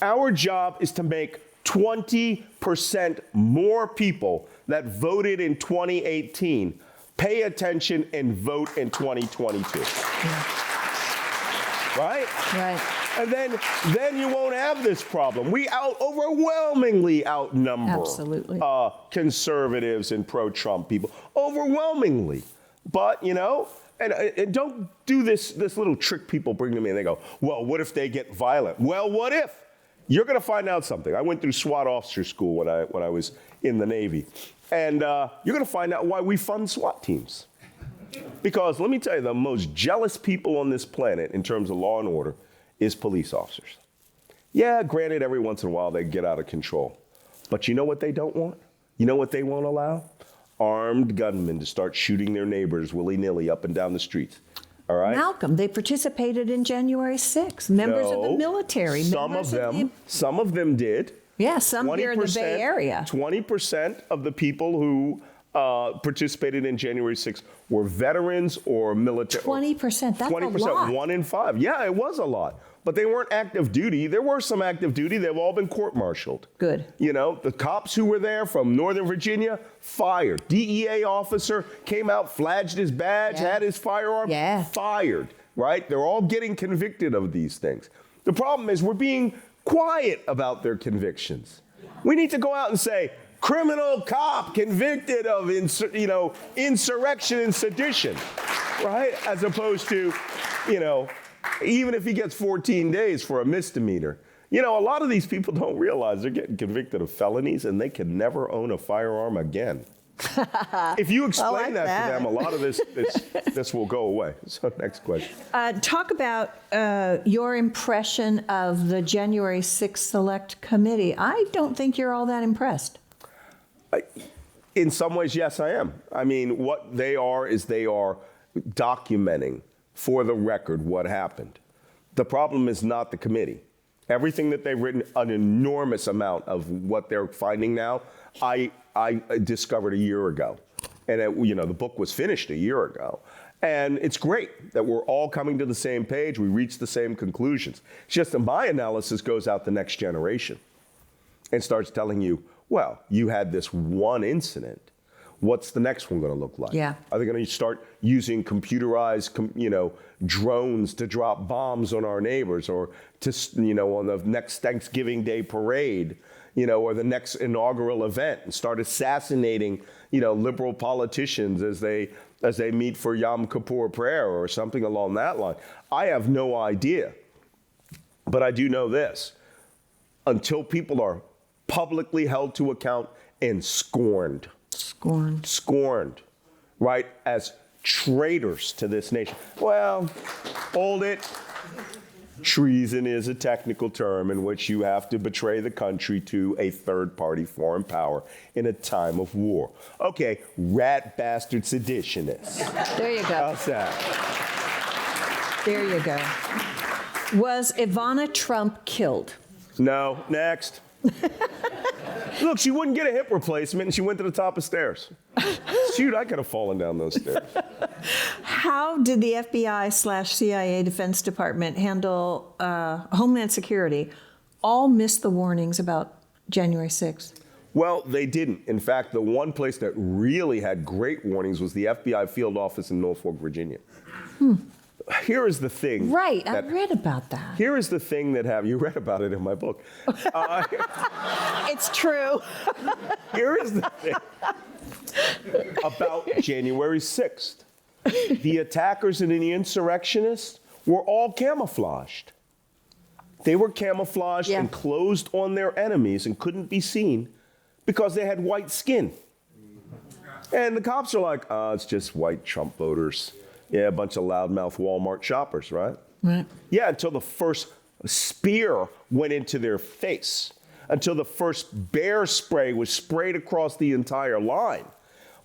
Our job is to make 20% more people that voted in 2018 pay attention and vote in 2022. Yeah. Right? Right. And then you won't have this problem. We overwhelmingly outnumber Absolutely. Conservatives and pro-Trump people. Overwhelmingly. But, and don't do this little trick people bring to me and they go, well, what if they get violent? Well, what if? You're going to find out something. I went through SWAT officer school when I was in the Navy. And you're going to find out why we fund SWAT teams. Because let me tell you, the most jealous people on this planet in terms of law and order is police officers. Yeah, granted, every once in a while they get out of control. But you know what they don't want? You know what they won't allow? Armed gunmen to start shooting their neighbors willy-nilly up and down the streets. All right? Malcolm, they participated in January 6th. Members of the No, military. Some of them did. Yeah, some here in the Bay Area. 20% of the people who participated in January 6th were veterans or military. 20%, that's 20%, a lot. 1 in 5. Yeah, it was a lot. But they weren't active duty. There were some active duty. They've all been court-martialed. Good. The cops who were there from Northern Virginia, fired. DEA officer came out, flagged his badge, had his firearm, fired. Right? They're all getting convicted of these things. The problem is we're being quiet about their convictions. We need to go out and say, criminal cop convicted of insurrection and sedition, right? As opposed to, even if he gets 14 days for a misdemeanor. A lot of these people don't realize they're getting convicted of felonies and they can never own a firearm again. If you explain that to them, a lot of this will go away. So next question. Talk about your impression of the January 6th Select Committee. I don't think you're all that impressed. In some ways, yes, I am. I mean, what they are is they are documenting for the record what happened. The problem is not the committee. Everything that they've written, an enormous amount of what they're finding now, I discovered a year ago. And the book was finished a year ago. And it's great that we're all coming to the same page. We reach the same conclusions. It's just that my analysis goes out the next generation and starts telling you, well, you had this one incident. What's the next one going to look like? Yeah. Are they going to start using computerized, drones to drop bombs on our neighbors, or to, on the next Thanksgiving Day parade, or the next inaugural event, and start assassinating, liberal politicians as they meet for Yom Kippur prayer or something along that line? I have no idea, but I do know this: until people are publicly held to account and scorned, right, as traitors to this nation. Well, hold it. Treason is a technical term in which you have to betray the country to a third-party foreign power in a time of war. Okay, rat bastard seditionists. There you go. How's that? There you go. Was Ivana Trump killed? No. Next. Look, she wouldn't get a hip replacement, and she went to the top of stairs. Shoot, I could have fallen down those stairs. How did the FBI/CIA Defense Department handle Homeland Security all miss the warnings about January 6th? Well, they didn't. In fact, the one place that really had great warnings was the FBI field office in Norfolk, Virginia. Here is the thing. Right, I read about that. Here is the thing that you read about it in my book. It's true. Here is the thing about January 6th. The attackers and the insurrectionists were all camouflaged. They were camouflaged and closed on their enemies and couldn't be seen because they had white skin. And the cops are like, it's just white Trump voters. Yeah, a bunch of loudmouth Walmart shoppers, right? Right. Yeah, until the first spear went into their face, until the first bear spray was sprayed across the entire line.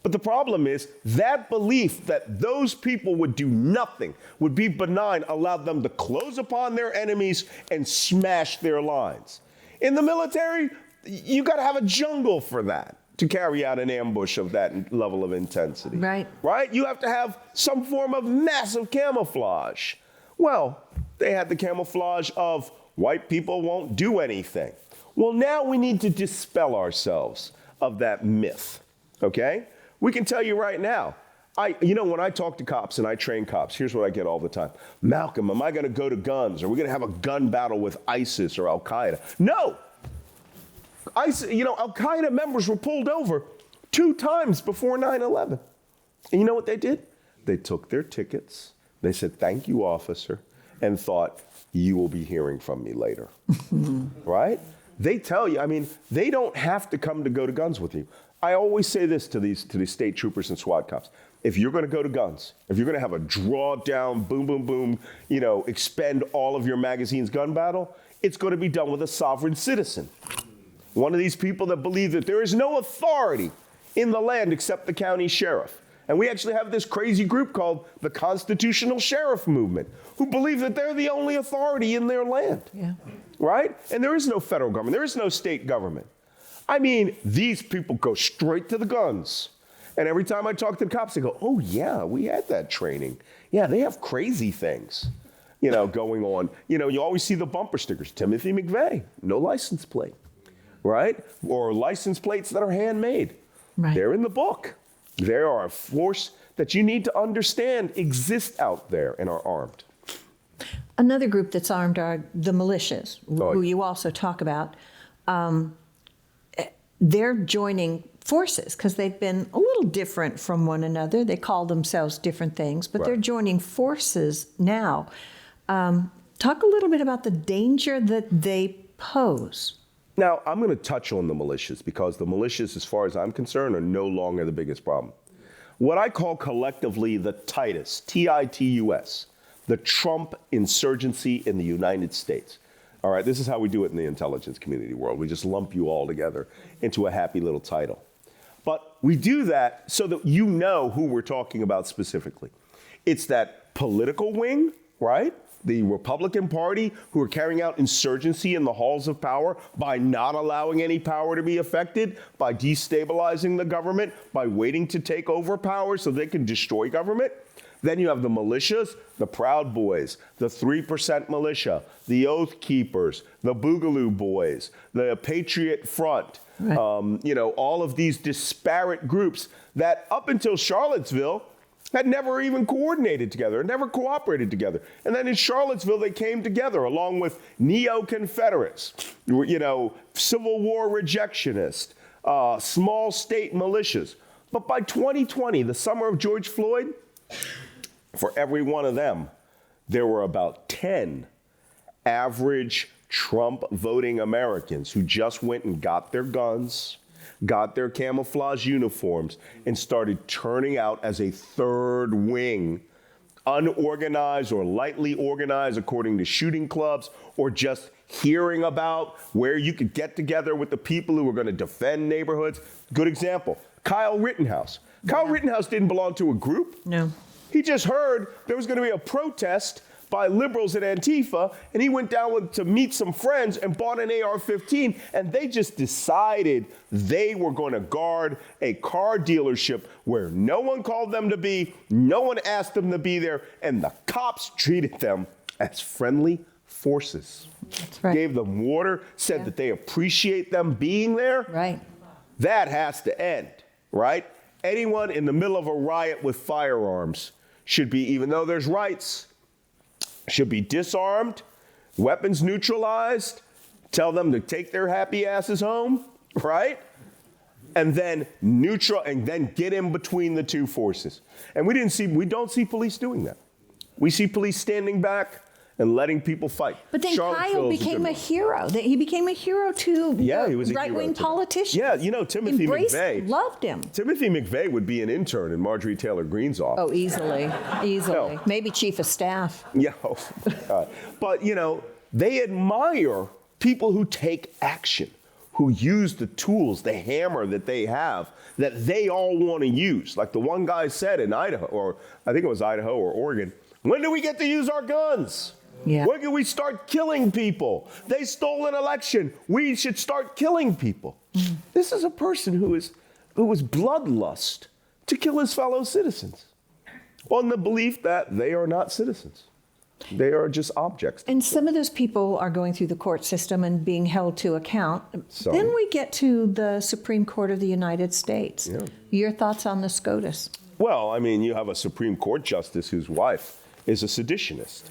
But the problem is that belief that those people would do nothing, would be benign, allowed them to close upon their enemies and smash their lines. In the military, you got to have a jungle for that, to carry out an ambush of that level of intensity. Right. Right? You have to have some form of massive camouflage. Well, they had the camouflage of white people won't do anything. Well, now we need to dispel ourselves of that myth, okay? We can tell you right now, when I talk to cops and I train cops, here's what I get all the time. Malcolm, am I going to go to guns? Are we going to have a gun battle with ISIS or Al-Qaeda? No. Al-Qaeda members were pulled over 2 times before 9/11. And you know what they did? They took their tickets. They said, thank you, officer, and thought, you will be hearing from me later. Right? They tell you, they don't have to come to go to guns with you. I always say this to these state troopers and SWAT cops. If you're going to go to guns, if you're going to have a draw down, boom, boom, boom, expend all of your magazines gun battle, it's going to be done with a sovereign citizen. One of these people that believe that there is no authority in the land except the county sheriff. And we actually have this crazy group called the Constitutional Sheriff Movement, who believe that they're the only authority in their land. Yeah. Right? And there is no federal government. There is no state government. These people go straight to the guns. And every time I talk to the cops, they go, oh, yeah, we had that training. Yeah, they have crazy things, going on. You always see the bumper stickers, Timothy McVeigh, no license plate, right? Or license plates that are handmade. Right. They're in the book. There are a force that you need to understand exists out there and are armed. Another group that's armed are the militias, who you also talk about. They're joining forces because they've been a little different from one another. They call themselves different things, but they're joining forces now. Talk a little bit about the danger that they pose. Now, I'm going to touch on the militias because the militias, as far as I'm concerned, are no longer the biggest problem. What I call collectively the TITUS, T-I-T-U-S, the Trump insurgency in the United States. All right, this is how we do it in the intelligence community world. We just lump you all together into a happy little title. But we do that so that you know who we're talking about specifically. It's that political wing, right? The Republican Party who are carrying out insurgency in the halls of power by not allowing any power to be affected, by destabilizing the government, by waiting to take over power so they can destroy government. Then you have the militias, the Proud Boys, the 3% militia, the Oath Keepers, the Boogaloo Boys, the Patriot Front, right. All of these disparate groups that up until Charlottesville had never even coordinated together, never cooperated together. And then in Charlottesville, they came together along with neo-Confederates, Civil War rejectionists, small state militias. But by 2020, the summer of George Floyd, for every one of them, there were about 10 average Trump voting Americans who just went and got their guns, got their camouflage uniforms, and started turning out as a third wing, unorganized or lightly organized according to shooting clubs, or just hearing about where you could get together with the people who were going to defend neighborhoods. Good example, Kyle Rittenhouse. Kyle Rittenhouse didn't belong to a group. No. He just heard there was going to be a protest by liberals at Antifa, and he went down to meet some friends and bought an AR-15, and they just decided they were going to guard a car dealership where no one called them to be, no one asked them to be there, and the cops treated them as friendly forces. That's right. Gave them water, said that they appreciate them being there. Right. That has to end, right? Anyone in the middle of a riot with firearms should be, even though there's rights, should be disarmed, weapons neutralized, tell them to take their happy asses home, right? And then get in between the two forces. And we don't see police doing that. We see police standing back and letting people fight. But then Kyle became a hero. He became a hero to he was a right-wing hero politicians. Yeah, Timothy McVeigh. Loved him. Timothy McVeigh would be an intern in Marjorie Taylor Greene's office. Oh, easily. No. Maybe chief of staff. Yeah, but they admire people who take action, who use the tools, the hammer that they have, that they all want to use. Like the one guy said in Idaho, or I think it was Idaho or Oregon, when do we get to use our guns? Yeah. When can we start killing people? They stole an election. We should start killing people. Mm. This is a person who was bloodlust to kill his fellow citizens on the belief that they are not citizens. They are just objects. And some of those people are going through the court system and being held to account. So, then we get to the Supreme Court of the United States. Yeah. Your thoughts on the SCOTUS? Well, I mean, you have a Supreme Court justice whose wife is a seditionist.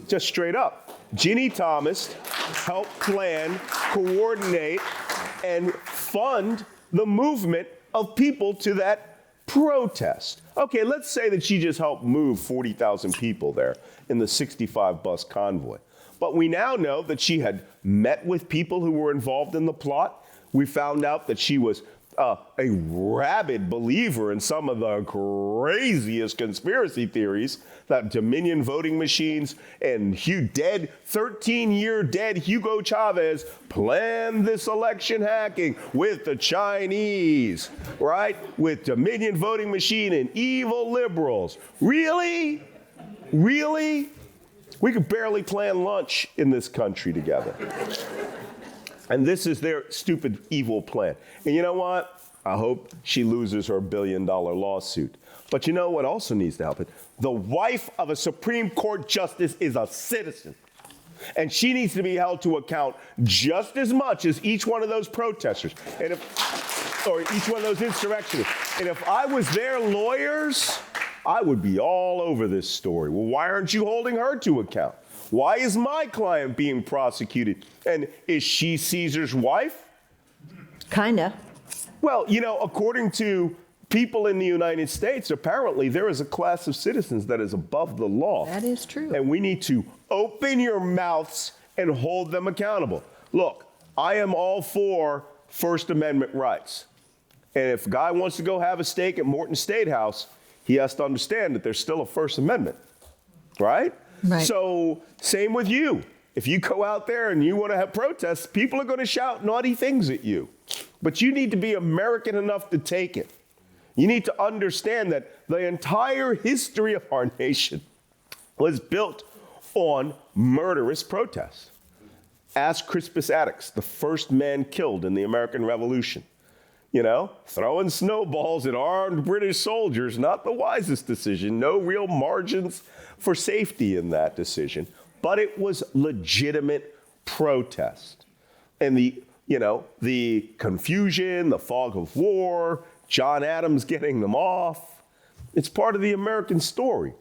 Just straight up. Ginny Thomas helped plan, coordinate, and fund the movement of people to that protest. Okay, let's say that she just helped move 40,000 people there in the 65 bus convoy. But we now know that she had met with people who were involved in the plot. We found out that she was a rabid believer in some of the craziest conspiracy theories, that Dominion voting machines and 13-year dead Hugo Chavez planned this election hacking with the Chinese, right? With Dominion voting machine and evil liberals. Really? Really? We could barely plan lunch in this country together. And this is their stupid, evil plan. And you know what? I hope she loses her $1 billion lawsuit. But you know what also needs to happen? The wife of a Supreme Court justice is a citizen. And she needs to be held to account just as much as each one of those protesters, or each one of those insurrectionists. And if I was their lawyers, I would be all over this story. Well, why aren't you holding her to account? Why is my client being prosecuted? And is she Caesar's wife? Kinda. Well, according to people in the United States, apparently there is a class of citizens that is above the law. That is true. And we need to open your mouths and hold them accountable. Look, I am all for First Amendment rights. And if a guy wants to go have a steak at Morton State House, he has to understand that there's still a First Amendment, right? Right. So same with you. If you go out there and you want to have protests, people are going to shout naughty things at you. But you need to be American enough to take it. You need to understand that the entire history of our nation was built on murderous protests. Ask Crispus Attucks, the first man killed in the American Revolution. Throwing snowballs at armed British soldiers, not the wisest decision. No real margins for safety in that decision. But it was legitimate protest. And the confusion, the fog of war, John Adams getting them off, it's part of the American story.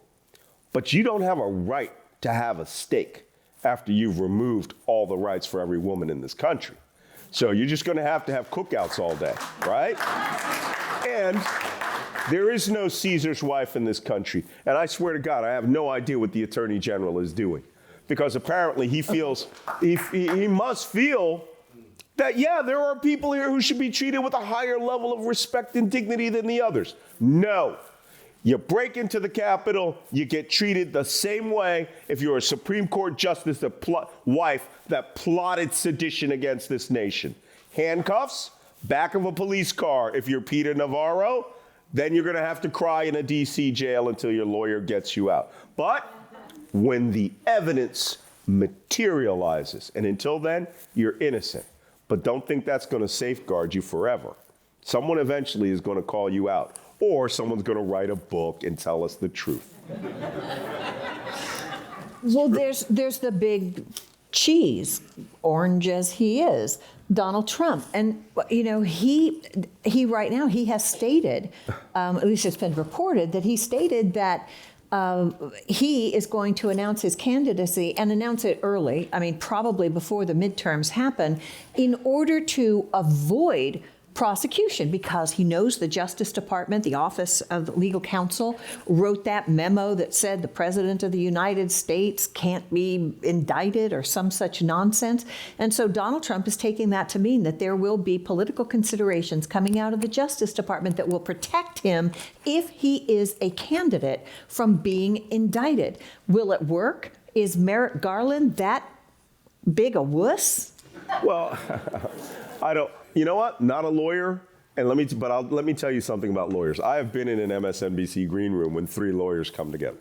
But you don't have a right to have a steak after you've removed all the rights for every woman in this country. So you're just going to have cookouts all day, right? And there is no Caesar's wife in this country. And I swear to God, I have no idea what the Attorney General is doing. Because apparently he feels, he must feel that, there are people here who should be treated with a higher level of respect and dignity than the others. No. You break into the Capitol, you get treated the same way if you're a Supreme Court justice, wife that plotted sedition against this nation. Handcuffs, back of a police car. If you're Peter Navarro, then you're going to have to cry in a D.C. jail until your lawyer gets you out. But when the evidence materializes. And until then, you're innocent. But don't think that's going to safeguard you forever. Someone eventually is going to call you out, or someone's going to write a book and tell us the truth. Well, there's the big cheese, orange as he is, Donald Trump. And, you know, he right now, he has stated, at least it's been reported, that he stated that he is going to announce his candidacy and announce it early, I mean, probably before the midterms happen, in order to avoid prosecution, because he knows the Justice Department, the Office of Legal Counsel, wrote that memo that said the President of the United States can't be indicted or some such nonsense. And so Donald Trump is taking that to mean that there will be political considerations coming out of the Justice Department that will protect him if he is a candidate from being indicted. Will it work? Is Merrick Garland that big a wuss? Well, I don't. You know what? Not a lawyer. And let me tell you something about lawyers. I have been in an MSNBC green room when 3 lawyers come together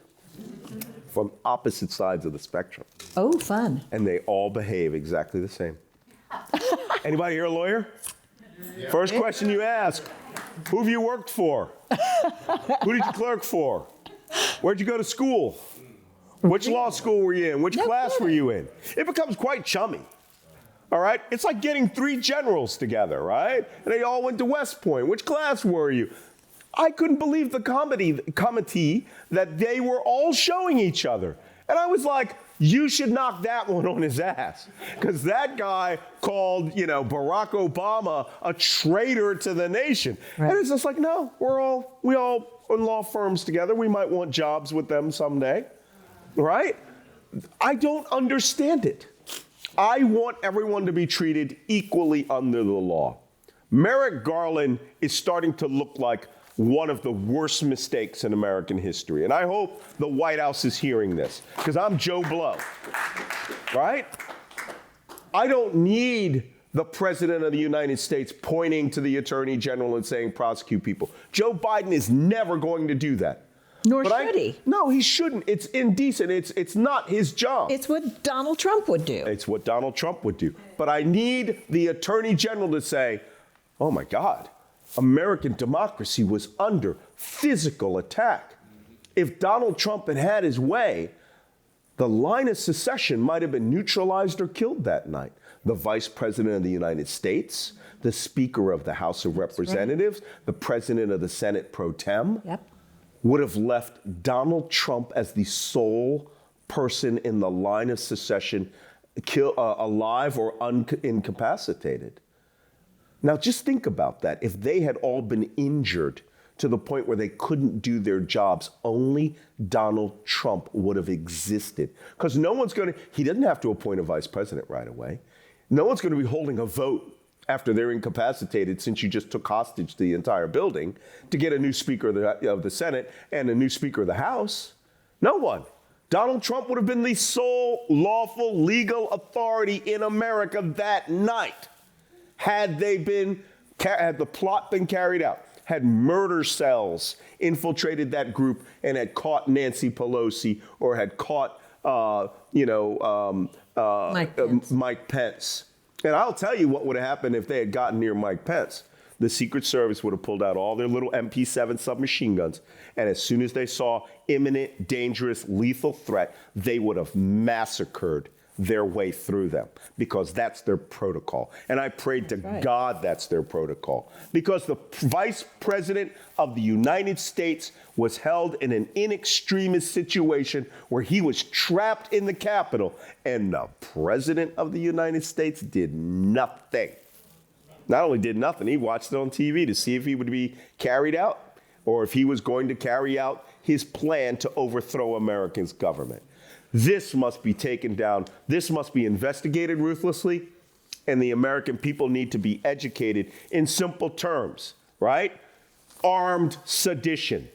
from opposite sides of the spectrum. Oh, fun. And they all behave exactly the same. Anybody here a lawyer? Yeah. First question you ask, who have you worked for? Who did you clerk for? Where'd you go to school? Which law school were you in? Which class were you in? It becomes quite chummy. All right? It's like getting 3 generals together, right? And they all went to West Point. Which class were you? I couldn't believe the comity that they were all showing each other. And I was like, you should knock that one on his ass. Because that guy called, Barack Obama a traitor to the nation. Right. And it's just like, no, we all in law firms together. We might want jobs with them someday. Right? I don't understand it. I want everyone to be treated equally under the law. Merrick Garland is starting to look like one of the worst mistakes in American history. And I hope the White House is hearing this, because I'm Joe Blow, right? I don't need the President of the United States pointing to the Attorney General and saying, prosecute people. Joe Biden is never going to do that. Nor should he. No, he shouldn't. It's indecent. It's not his job. It's what Donald Trump would do. It's what Donald Trump would do. But I need the Attorney General to say, oh my God, American democracy was under physical attack. If Donald Trump had had his way, the line of secession might have been neutralized or killed that night. The Vice President of the United States, the Speaker of the House of Representatives, the President of the Senate pro tem. Yep. Would have left Donald Trump as the sole person in the line of secession alive or incapacitated. Now, just think about that. If they had all been injured to the point where they couldn't do their jobs, only Donald Trump would have existed. Because he doesn't have to appoint a vice president right away. No one's going to be holding a vote after they're incapacitated, since you just took hostage the entire building, to get a new Speaker of the Senate and a new Speaker of the House. No one. Donald Trump would have been the sole lawful legal authority in America that night had the plot been carried out, had murder cells infiltrated that group and had caught Nancy Pelosi or had caught Mike Pence. And I'll tell you what would have happened if they had gotten near Mike Pence. The Secret Service would have pulled out all their little MP7 submachine guns. And as soon as they saw imminent, dangerous, lethal threat, they would have massacred their way through them, because that's their protocol. And I prayed to God that's their protocol, because the Vice President of the United States was held in an in extremis situation where he was trapped in the Capitol, and the President of the United States did nothing. Not only did nothing, he watched it on TV to see if he would be carried out or if he was going to carry out his plan to overthrow America's government. This must be taken down. This must be investigated ruthlessly, and the American people need to be educated in simple terms, right? Armed sedition.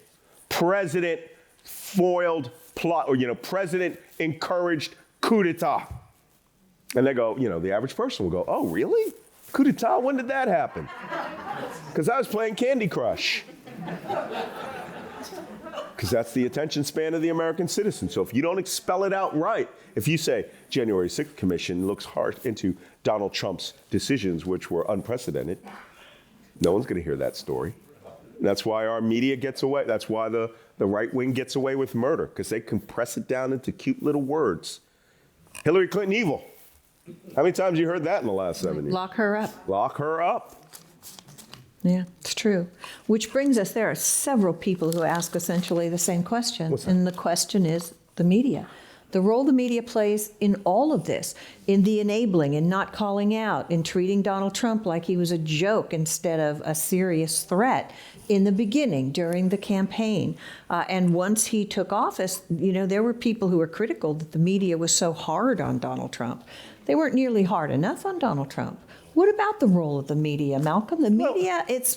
President foiled plot, or, President encouraged coup d'etat. And they go, the average person will go, oh, really? Coup d'etat? When did that happen? Because I was playing Candy Crush. because that's the attention span of the American citizen. So if you don't expel it outright, if you say January 6th Commission looks hard into Donald Trump's decisions, which were unprecedented, no one's going to hear that story. That's why our media gets away. That's why the right wing gets away with murder, because they compress it down into cute little words. Hillary Clinton evil. How many times have you heard that in the last 7 years? Lock her up. Lock her up. Yeah, it's true. Which brings us, there are several people who ask essentially the same question. What's that? And the question is the media. The role the media plays in all of this, in the enabling, in not calling out, in treating Donald Trump like he was a joke instead of a serious threat in the beginning, during the campaign. And once he took office, you know, there were people who were critical that the media was so hard on Donald Trump. They weren't nearly hard enough on Donald Trump. What about the role of the media, Malcolm? The media, it's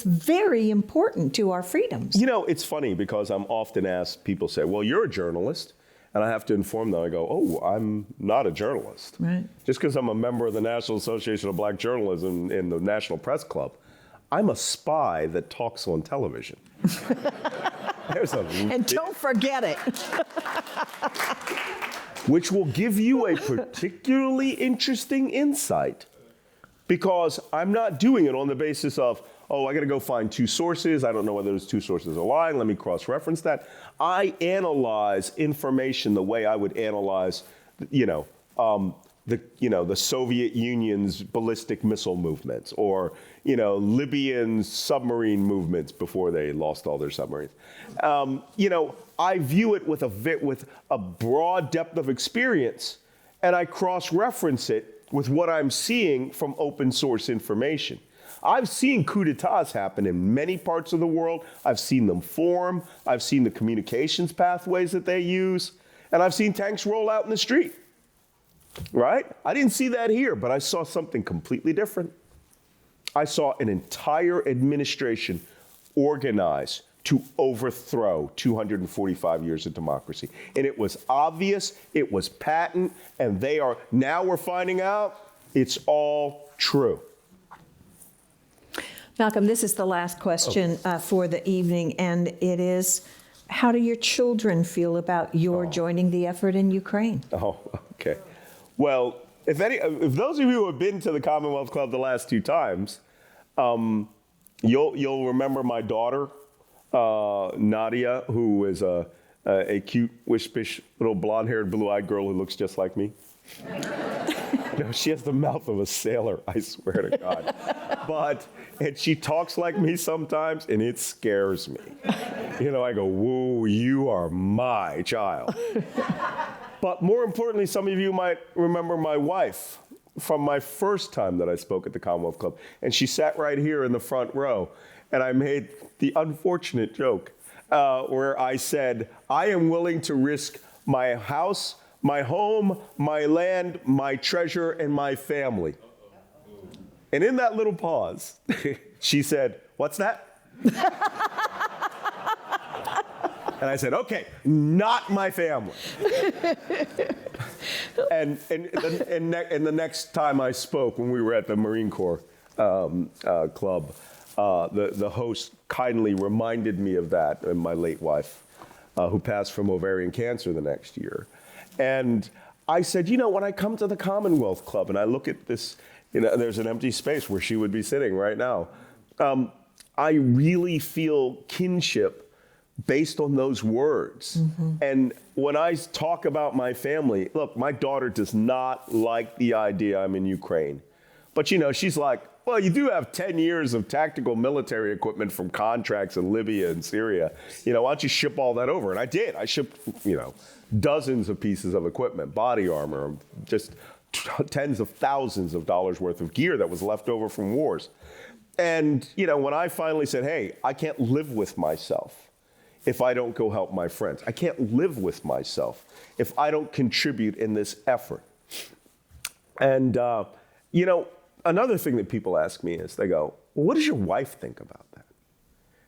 very important to our freedoms. You know, it's funny because I'm often asked, people say, well, you're a journalist. And I have to inform them, I go, oh, I'm not a journalist. Right. Just because I'm a member of the National Association of Black Journalists and in the National Press Club, I'm a spy that talks on television. And don't forget it. Which will give you a particularly interesting insight, because I'm not doing it on the basis of, oh, I got to go find two sources. I don't know whether those two sources are lying. Let me cross-reference that. I analyze information the way I would analyze, the Soviet Union's ballistic missile movements, or Libyan submarine movements before they lost all their submarines. I view it with a broad depth of experience, and I cross-reference it with what I'm seeing from open source information. I've seen coups d'etats happen in many parts of the world. I've seen them form. I've seen the communications pathways that they use. And I've seen tanks roll out in the street, right? I didn't see that here, but I saw something completely different. I saw an entire administration organize to overthrow 245 years of democracy. And it was obvious, it was patent, and now we're finding out it's all true. Malcolm, this is the last question for the evening, and it is, how do your children feel about your joining the effort in Ukraine? Oh, okay. Well, if those of you who have been to the Commonwealth Club the last two times, you'll remember my daughter, Nadia, who is a cute, wispish, little blonde-haired, blue-eyed girl who looks just like me. She has the mouth of a sailor, I swear to God. And she talks like me sometimes, and it scares me. I go, whoa, you are my child. But more importantly, some of you might remember my wife from my first time that I spoke at the Commonwealth Club. And she sat right here in the front row. And I made the unfortunate joke where I said, I am willing to risk my house, my home, my land, my treasure, and my family. And in that little pause, she said, what's that? And I said, okay, not my family. And the next time I spoke, when we were at the Marine Corps Club, the host kindly reminded me of that, and my late wife, who passed from ovarian cancer the next year. And I said, when I come to the Commonwealth Club and I look at this, there's an empty space where she would be sitting right now. I really feel kinship based on those words. Mm-hmm. And when I talk about my family, look, my daughter does not like the idea I'm in Ukraine. But, she's like, well, you do have 10 years of tactical military equipment from contracts in Libya and Syria. Why don't you ship all that over? And I did. I shipped, dozens of pieces of equipment, body armor, just tens of thousands of dollars worth of gear that was left over from wars. And, when I finally said, hey, I can't live with myself if I don't go help my friends. I can't live with myself if I don't contribute in this effort. And, another thing that people ask me is, they go, well, what does your wife think about that?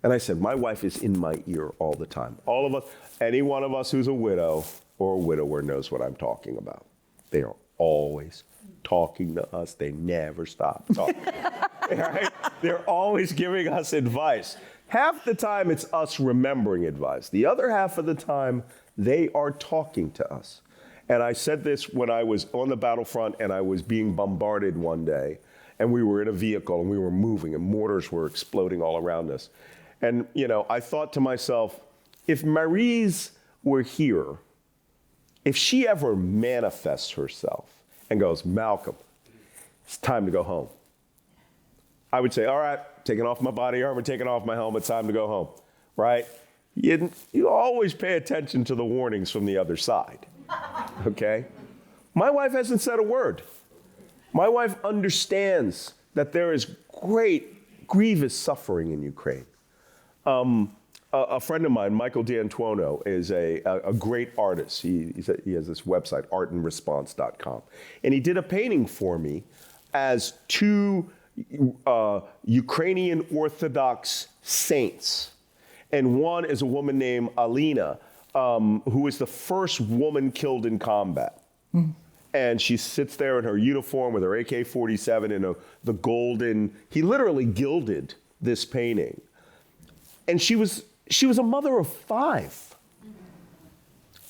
And I said, my wife is in my ear all the time. All of us, any one of us who's a widow or a widower knows what I'm talking about. They are always talking to us. They never stop talking. Right? They're always giving us advice. Half the time it's us remembering advice. The other half of the time, they are talking to us. And I said this when I was on the battlefront and I was being bombarded one day, and we were in a vehicle and we were moving and mortars were exploding all around us. And, I thought to myself, if Maryse were here, if she ever manifests herself and goes, Malcolm, it's time to go home, I would say, all right, taking off my body armor, taking off my helmet, time to go home, right? You always pay attention to the warnings from the other side, okay? My wife hasn't said a word. My wife understands that there is great, grievous suffering in Ukraine. A friend of mine, Michael D'Antuono, is a great artist. He has this website, artandresponse.com. And he did a painting for me as two Ukrainian Orthodox saints. And one is a woman named Alina, who was the first woman killed in combat. And she sits there in her uniform with her AK-47 and the golden, he literally gilded this painting. And she was a mother of 5.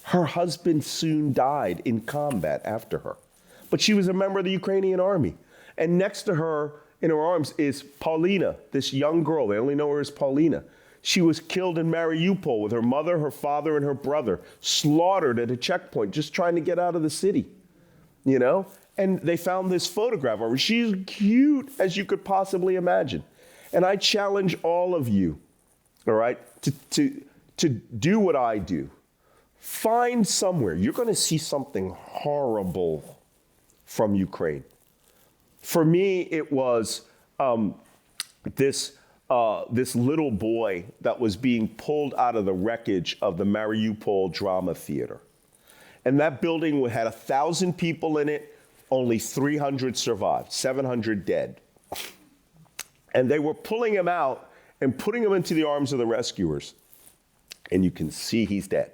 Her husband soon died in combat after her. But she was a member of the Ukrainian army. And next to her in her arms is Paulina, this young girl. They only know her as Paulina. She was killed in Mariupol with her mother, her father, and her brother, slaughtered at a checkpoint, just trying to get out of the city, And they found this photograph of her. She's cute as you could possibly imagine. And I challenge all of you, all right, to do what I do. Find somewhere. You're going to see something horrible from Ukraine. For me, it was this little boy that was being pulled out of the wreckage of the Mariupol Drama Theater. And that building had 1,000 people in it. Only 300 survived, 700 dead. And they were pulling him out and putting him into the arms of the rescuers. And you can see he's dead.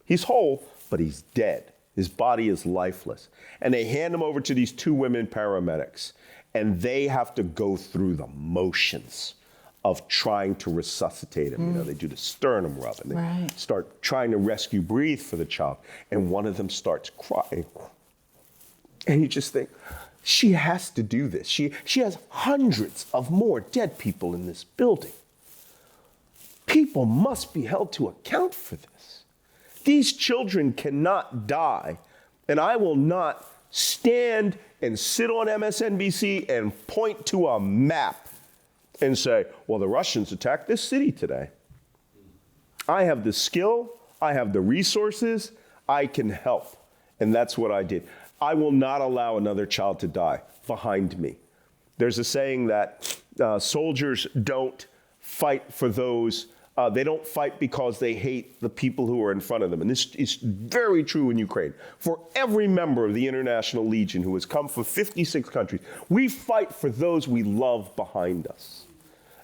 He's whole, but he's dead. His body is lifeless. And they hand him over to these 2 women paramedics. And they have to go through the motions of trying to resuscitate him. They do the sternum rub and they start trying to rescue breathe for the child. And one of them starts crying. And you just think, she has to do this. She has hundreds of more dead people in this building. People must be held to account for this. These children cannot die, and I will not stand and sit on MSNBC and point to a map and say, well, the Russians attacked this city today. I have the skill, I have the resources, I can help. And that's what I did. I will not allow another child to die behind me. There's a saying that soldiers don't fight for those, they don't fight because they hate the people who are in front of them. And this is very true in Ukraine. For every member of the International Legion who has come from 56 countries, we fight for those we love behind us.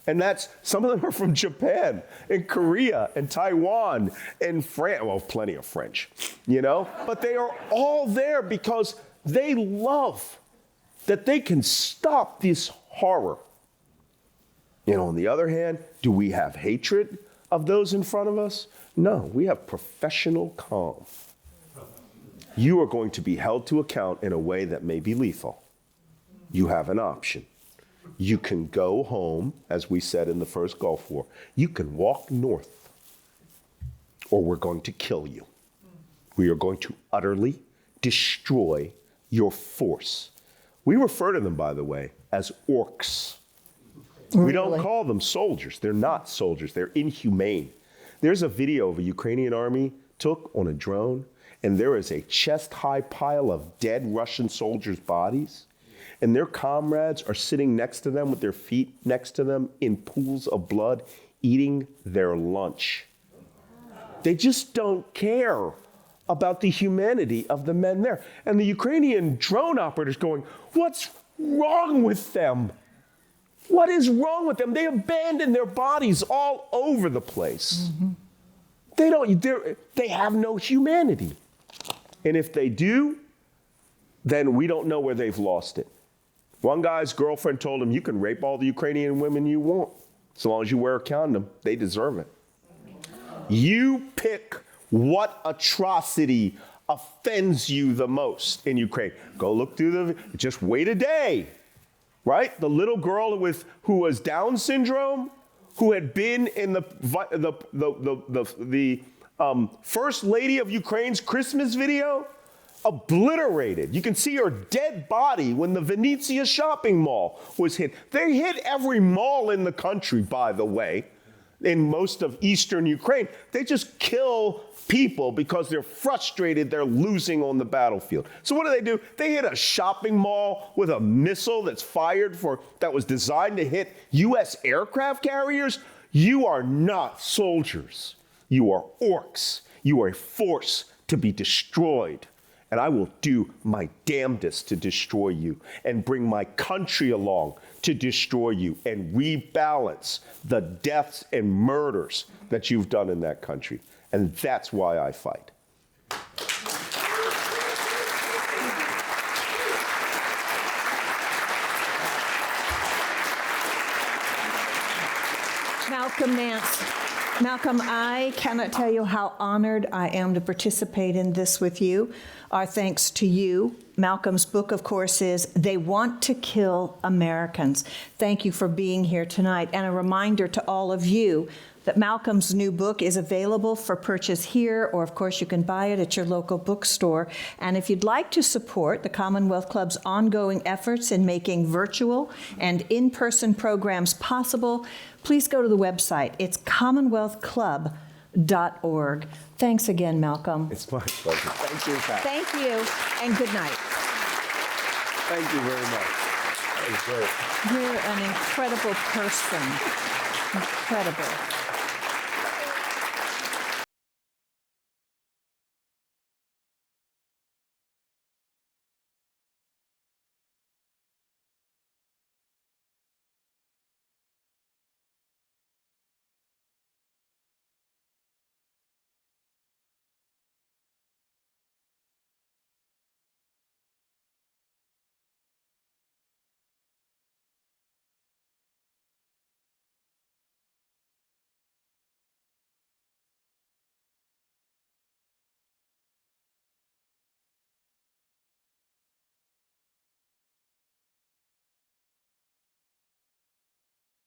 And some of them are from Japan and Korea and Taiwan and France. Well, plenty of French, But they are all there because they love that they can stop this horror. On the other hand, do we have hatred of those in front of us? No, we have professional calm. You are going to be held to account in a way that may be lethal. You have an option. You can go home, as we said in the first Gulf War. You can walk north, or we're going to kill you. We are going to utterly destroy your force. We refer to them, by the way, as orcs. We don't call them soldiers. They're not soldiers. They're inhumane. There's a video of a Ukrainian army took on a drone, and there is a chest-high pile of dead Russian soldiers' bodies. And their comrades are sitting next to them with their feet next to them in pools of blood, eating their lunch. They just don't care about the humanity of the men there. And the Ukrainian drone operators going, what's wrong with them? What is wrong with them? They abandon their bodies all over the place. They have no humanity. And if they do, then we don't know where they've lost it. One guy's girlfriend told him, you can rape all the Ukrainian women you want. As long as you wear a condom, they deserve it. You pick what atrocity offends you the most in Ukraine. Go look through just wait a day, right? The little girl who was Down syndrome, who had been in the First Lady of Ukraine's Christmas video, obliterated. You can see her dead body when the Venezia shopping mall was hit. They hit every mall in the country, by the way, in most of eastern Ukraine. They just kill people because they're frustrated they're losing on the battlefield. So what do? They hit a shopping mall with a missile that was designed to hit U.S. aircraft carriers. You are not soldiers. You are orcs. You are a force to be destroyed. And I will do my damnedest to destroy you and bring my country along to destroy you and rebalance the deaths and murders that you've done in that country. And that's why I fight. Malcolm Nance. Malcolm, I cannot tell you how honored I am to participate in this with you. Our thanks to you. Malcolm's book, of course, is They Want to Kill Americans. Thank you for being here tonight. And a reminder to all of you that Malcolm's new book is available for purchase here, or of course you can buy it at your local bookstore. And if you'd like to support the Commonwealth Club's ongoing efforts in making virtual and in-person programs possible, please go to the website. It's commonwealthclub.org. Thanks again, Malcolm. It's my pleasure. Thank you, Pat. Thank you, and good night. Thank you very much. That was great. You're an incredible person. Incredible.